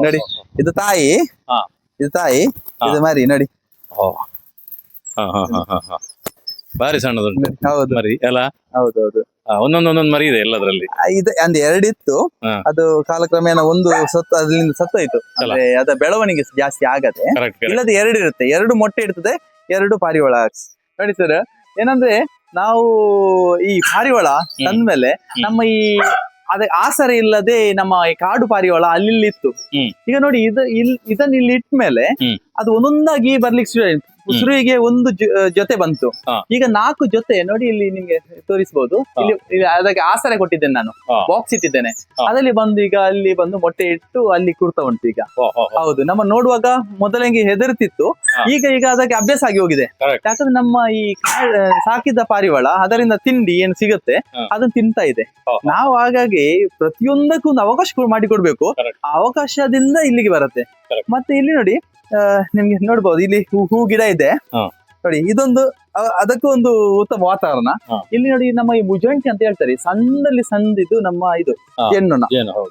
ನೋಡಿ. ಇದು ತಾಯಿ, ಇದು ಮರಿ ನೋಡಿ. ಬಾರಿ ಸಣ್ಣದುಂಟು. ಹೌದು, ಮರಿ ಅಲ್ಲ? ಹೌದೌದು, ಒಂದೊಂದೊಂದೊಂದು ಮರಿ ಇದೆ ಎಲ್ಲದರಲ್ಲಿ. ಇದು ಅಂದ್ರೆ ಎರಡಿತ್ತು, ಅದು ಕಾಲಕ್ರಮೇಣ ಒಂದು ಅದರಿಂದ ಸತ್ತೋಯ್ತು. ಅಂದ್ರೆ ಅದ ಬೆಳವಣಿಗೆ ಜಾಸ್ತಿ ಆಗದೆ, ಇಲ್ಲದೆ 2 ಇರುತ್ತೆ. 2 ಮೊಟ್ಟೆ ಇರ್ತದೆ, 2 ಪಾರಿವಾಳ ನೋಡಿ ಸರ್. ಏನಂದ್ರೆ ನಾವು ಈ ಪಾರಿವಾಳ ತಂದ್ಮೇಲೆ ನಮ್ಮ ಈ ಅದೇ ಆಸರೆ ಇಲ್ಲದೆ ನಮ್ಮ ಈ ಕಾಡು ಪಾರಿವಾಳ ಅಲ್ಲಿ ಇತ್ತು. ಈಗ ನೋಡಿ, ಇದನ್ನ ಇಲ್ಲಿ ಇಟ್ಮೇಲೆ ಅದು ಒಂದೊಂದಾಗಿ ಬರ್ಲಿಕ್ಕೆ ಶುರುವಿಗೆ ಒಂದು ಜೊತೆ ಬಂತು. ಹಾ. ಈಗ 4 ಜೊತೆ ನೋಡಿ, ಇಲ್ಲಿ ನಿಮ್ಗೆ ತೋರಿಸಬಹುದು. ಇಲ್ಲಿ ಅದಕ್ಕೆ ಆಸರೆ ಕೊಟ್ಟಿದ್ದೇನೆ ನಾನು, ಹಾ. ಬಾಕ್ಸ್ ಇಟ್ಟಿದ್ದೇನೆ. ಹಾ. ಅದಲ್ಲಿ ಬಂದು ಈಗ ಅಲ್ಲಿ ಬಂದು ಮೊಟ್ಟೆ ಇಟ್ಟು ಅಲ್ಲಿ ಕೂರ್ತಾ ಉಂಟು ಈಗ. ಹೌದು, ನಮ್ಮ ನೋಡುವಾಗ ಮೊದಲಿಗೆ ಹೆದರ್ತಿತ್ತು, ಹಾ. ಈಗ ಅದಕ್ಕೆ ಅಭ್ಯಾಸ ಆಗಿ ಹೋಗಿದೆ. Correct. ಯಾಕಂದ್ರೆ ನಮ್ಮ ಈ ಸಾಕಿದ ಪಾರಿವಾಳ ಅದರಿಂದ ತಿಂಡಿ ಏನು ಸಿಗುತ್ತೆ ಹಾ. ಅದನ್ನ ತಿಂತಾ ಇದೆ. ನಾವು ಹಾಗಾಗಿ ಪ್ರತಿಯೊಂದಕ್ಕೂ ಒಂದು ಅವಕಾಶ ಮಾಡಿಕೊಡ್ಬೇಕು. Correct. ಆ ಅವಕಾಶದಿಂದ ಇಲ್ಲಿಗೆ ಬರುತ್ತೆ. Correct. ಮತ್ತೆ ಇಲ್ಲಿ ನೋಡಿ, ನಿಮ್ಗೆ ನೋಡ್ಬೋದು, ಇಲ್ಲಿ ಹೂ ಗಿಡ ಇದೆ. ಹಾ. ನೋಡಿ, ಇದೊಂದು ಅದಕ್ಕೂ ಒಂದು ಉತ್ತಮ ವಾತಾವರಣ. ಹಾ. ಇಲ್ಲಿ ನೋಡಿ, ನಮ್ಮ ಈ ಮುಜಂಟಿ ಅಂತ ಹೇಳ್ತಾರೆ, ಸಣ್ಣದಲ್ಲಿ ಸಣ್ಣದಿದ್ದು ನಮ್ಮ ಇದು ಹಾ. ಜೇನುನೊಣ.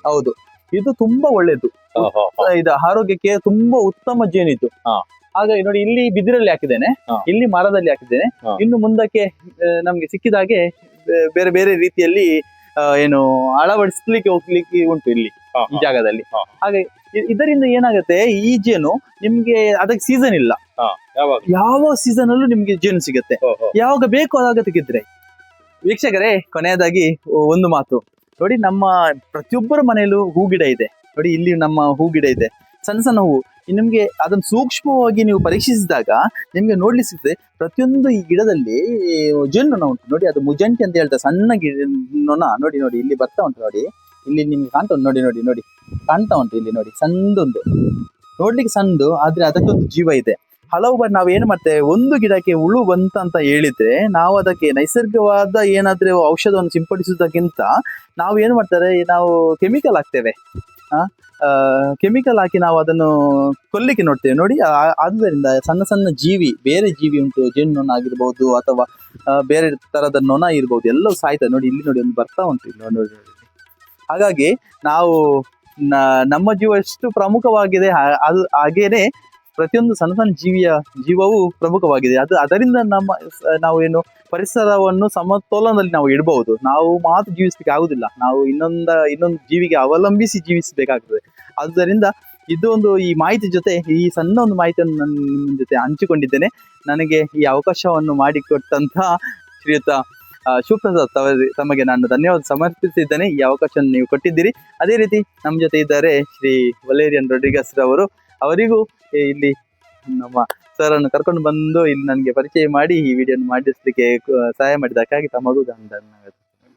ಹೌದು, ಇದು ತುಂಬಾ ಒಳ್ಳೇದು. ಇದು ಆರೋಗ್ಯಕ್ಕೆ ತುಂಬಾ ಉತ್ತಮ ಜೇನಿದ್ದು. ಹಾ. ಹಾಗಾಗಿ ನೋಡಿ, ಇಲ್ಲಿ ಬಿದಿರಲ್ಲಿ ಹಾಕಿದ್ದೇನೆ, ಹಾ. ಇಲ್ಲಿ ಮರದಲ್ಲಿ ಹಾಕಿದ್ದೇನೆ. ಹಾ. ಇನ್ನು ಮುಂದಕ್ಕೆ ನಮ್ಗೆ ಸಿಕ್ಕಿದ ಹಾಗೆ ಬೇರೆ ಬೇರೆ ರೀತಿಯಲ್ಲಿ ಏನು ಅಳವಡಿಸ್ಲಿಕ್ಕೆ ಹೋಗ್ಲಿಕ್ಕೆ ಉಂಟು ಇಲ್ಲಿ ಈ ಜಾಗದಲ್ಲಿ. ಹಾಗೆ ಇದರಿಂದ ಏನಾಗುತ್ತೆ, ಈ ಜೇನು ನಿಮ್ಗೆ ಅದಕ್ಕೆ ಸೀಸನ್ ಇಲ್ಲ, ಯಾವ ಸೀಸನ್ ಅಲ್ಲೂ ನಿಮ್ಗೆ ಜೇನು ಸಿಗುತ್ತೆ, ಯಾವಾಗ ಬೇಕು ಆದಾಗ ತೆಗಿದ್ರೆ. ವೀಕ್ಷಕರೇ, ಕೊನೆಯದಾಗಿ ಒಂದು ಮಾತು ನೋಡಿ, ನಮ್ಮ ಪ್ರತಿಯೊಬ್ಬರ ಮನೆಯಲ್ಲೂ ಹೂ ಗಿಡ ಇದೆ. ನೋಡಿ, ಇಲ್ಲಿ ನಮ್ಮ ಹೂ ಗಿಡ ಇದೆ, ಸಣ್ಣ ಸಣ್ಣ ಹೂವು. ನಿಮ್ಗೆ ಅದನ್ನು ಸೂಕ್ಷ್ಮವಾಗಿ ನೀವು ಪರೀಕ್ಷಿಸಿದಾಗ ನಿಮ್ಗೆ ನೋಡ್ಲಿಕ್ಕೆ ಸಿಗ್ತದೆ, ಪ್ರತಿಯೊಂದು ಈ ಗಿಡದಲ್ಲಿ ಜೇನುನೊಣ ಉಂಟು. ನೋಡಿ, ಅದು ಮುಜಂಟಿ ಅಂತ ಹೇಳ್ತಾರೆ, ಸಣ್ಣ ನೊಣ. ನೋಡಿ ನೋಡಿ, ಇಲ್ಲಿ ಬರ್ತಾ ಉಂಟು ನೋಡಿ, ಇಲ್ಲಿ ನಿಮ್ಗೆ ಕಾಣ್ತಾ ಉಂಟು. ನೋಡಿ ನೋಡಿ ನೋಡಿ, ಕಾಣ್ತಾ ಉಂಟು ಇಲ್ಲಿ ನೋಡಿ, ಸಣ್ಣದೊಂದು, ನೋಡ್ಲಿಕ್ಕೆ ಸಣ್ಣದು, ಆದ್ರೆ ಅದಕ್ಕೊಂದು ಜೀವ ಇದೆ. ಹಲವು ಬಾರಿ ನಾವು ಏನ್ ಮಾಡ್ತೇವೆ, ಒಂದು ಗಿಡಕ್ಕೆ ಹುಳು ಬಂತ ಹೇಳಿದ್ರೆ ನಾವು ಅದಕ್ಕೆ ನೈಸರ್ಗಿಕವಾದ ಏನಾದ್ರೂ ಔಷಧವನ್ನು ಸಿಂಪಡಿಸುವುದಕ್ಕಿಂತ ನಾವು ಏನ್ ಮಾಡ್ತಾರೆ, ನಾವು ಕೆಮಿಕಲ್ ಹಾಕ್ತೇವೆ. ಕೆಮಿಕಲ್ ಹಾಕಿ ನಾವು ಅದನ್ನು ಕೊಲ್ಲಿಕ್ಕೆ ನೋಡ್ತೇವೆ. ನೋಡಿ, ಆದ್ದರಿಂದ ಸಣ್ಣ ಸಣ್ಣ ಜೀವಿ, ಬೇರೆ ಜೀವಿ ಉಂಟು, ಜೇನುನೊಣ ಆಗಿರ್ಬೋದು ಅಥವಾ ಬೇರೆ ತರದ ನೊಣ ಇರ್ಬೋದು, ಎಲ್ಲವೂ ಸಾಯ್ತದೆ. ನೋಡಿ, ಇಲ್ಲಿ ನೋಡಿ, ಒಂದು ಬರ್ತಾ ಉಂಟು ಇಲ್ಲಿ ನೋಡಿ ನೋಡಿ. ಹಾಗಾಗಿ ನಾವು ನಮ್ಮ ಜೀವ ಎಷ್ಟು ಪ್ರಮುಖವಾಗಿದೆ, ಅದು ಹಾಗೇನೆ ಪ್ರತಿಯೊಂದು ಸಣ್ಣ ಸಣ್ಣ ಜೀವವು ಪ್ರಮುಖವಾಗಿದೆ. ಅದರಿಂದ ನಾವು ಏನು ಪರಿಸರವನ್ನು ಸಮತೋಲನದಲ್ಲಿ ನಾವು ಇಡಬಹುದು. ನಾವು ಮಾತ್ರ ಜೀವಿಸ್ಲಿಕ್ಕೆ ಆಗುದಿಲ್ಲ, ನಾವು ಇನ್ನೊಂದು ಜೀವಿಗೆ ಅವಲಂಬಿಸಿ ಜೀವಿಸಬೇಕಾಗ್ತದೆ. ಆದ್ದರಿಂದ ಇದು ಈ ಮಾಹಿತಿ ಜೊತೆ, ಈ ಸಣ್ಣ ಒಂದು ಮಾಹಿತಿಯನ್ನು ನಾನು ನಿಮ್ಮ ಜೊತೆ ಹಂಚಿಕೊಂಡಿದ್ದೇನೆ. ನನಗೆ ಈ ಅವಕಾಶವನ್ನು ಮಾಡಿಕೊಟ್ಟಂತ ಶ್ರೀಯುತ ಶಿವಪ್ರಸಾದ್ ತಮಗೆ ನಾನು ಧನ್ಯವಾದ ಸಮರ್ಪಿಸಿದ್ದೇನೆ. ಈ ಅವಕಾಶ ನೀವು ಕೊಟ್ಟಿದ್ದೀರಿ. ಅದೇ ರೀತಿ ನಮ್ಮ ಜೊತೆ ಇದ್ದಾರೆ ಶ್ರೀ ವಲೇರಿಯನ್ ರೊಡ್ರಿಗಸ್ ರವರು. ಅವರಿಗೂ ಇಲ್ಲಿ ನಮ್ಮ ಸರ್ ಅನ್ನು ಕರ್ಕೊಂಡು ಬಂದು ಇಲ್ಲಿ ನನಗೆ ಪರಿಚಯ ಮಾಡಿ ಈ ವಿಡಿಯೋನ ಮಾಡಿಸ್ಲಿಕ್ಕೆ ಸಹಾಯ ಮಾಡಿದ್ದಕ್ಕಾಗಿ ತಮಗೂ ಧನ್ಯವಾದ.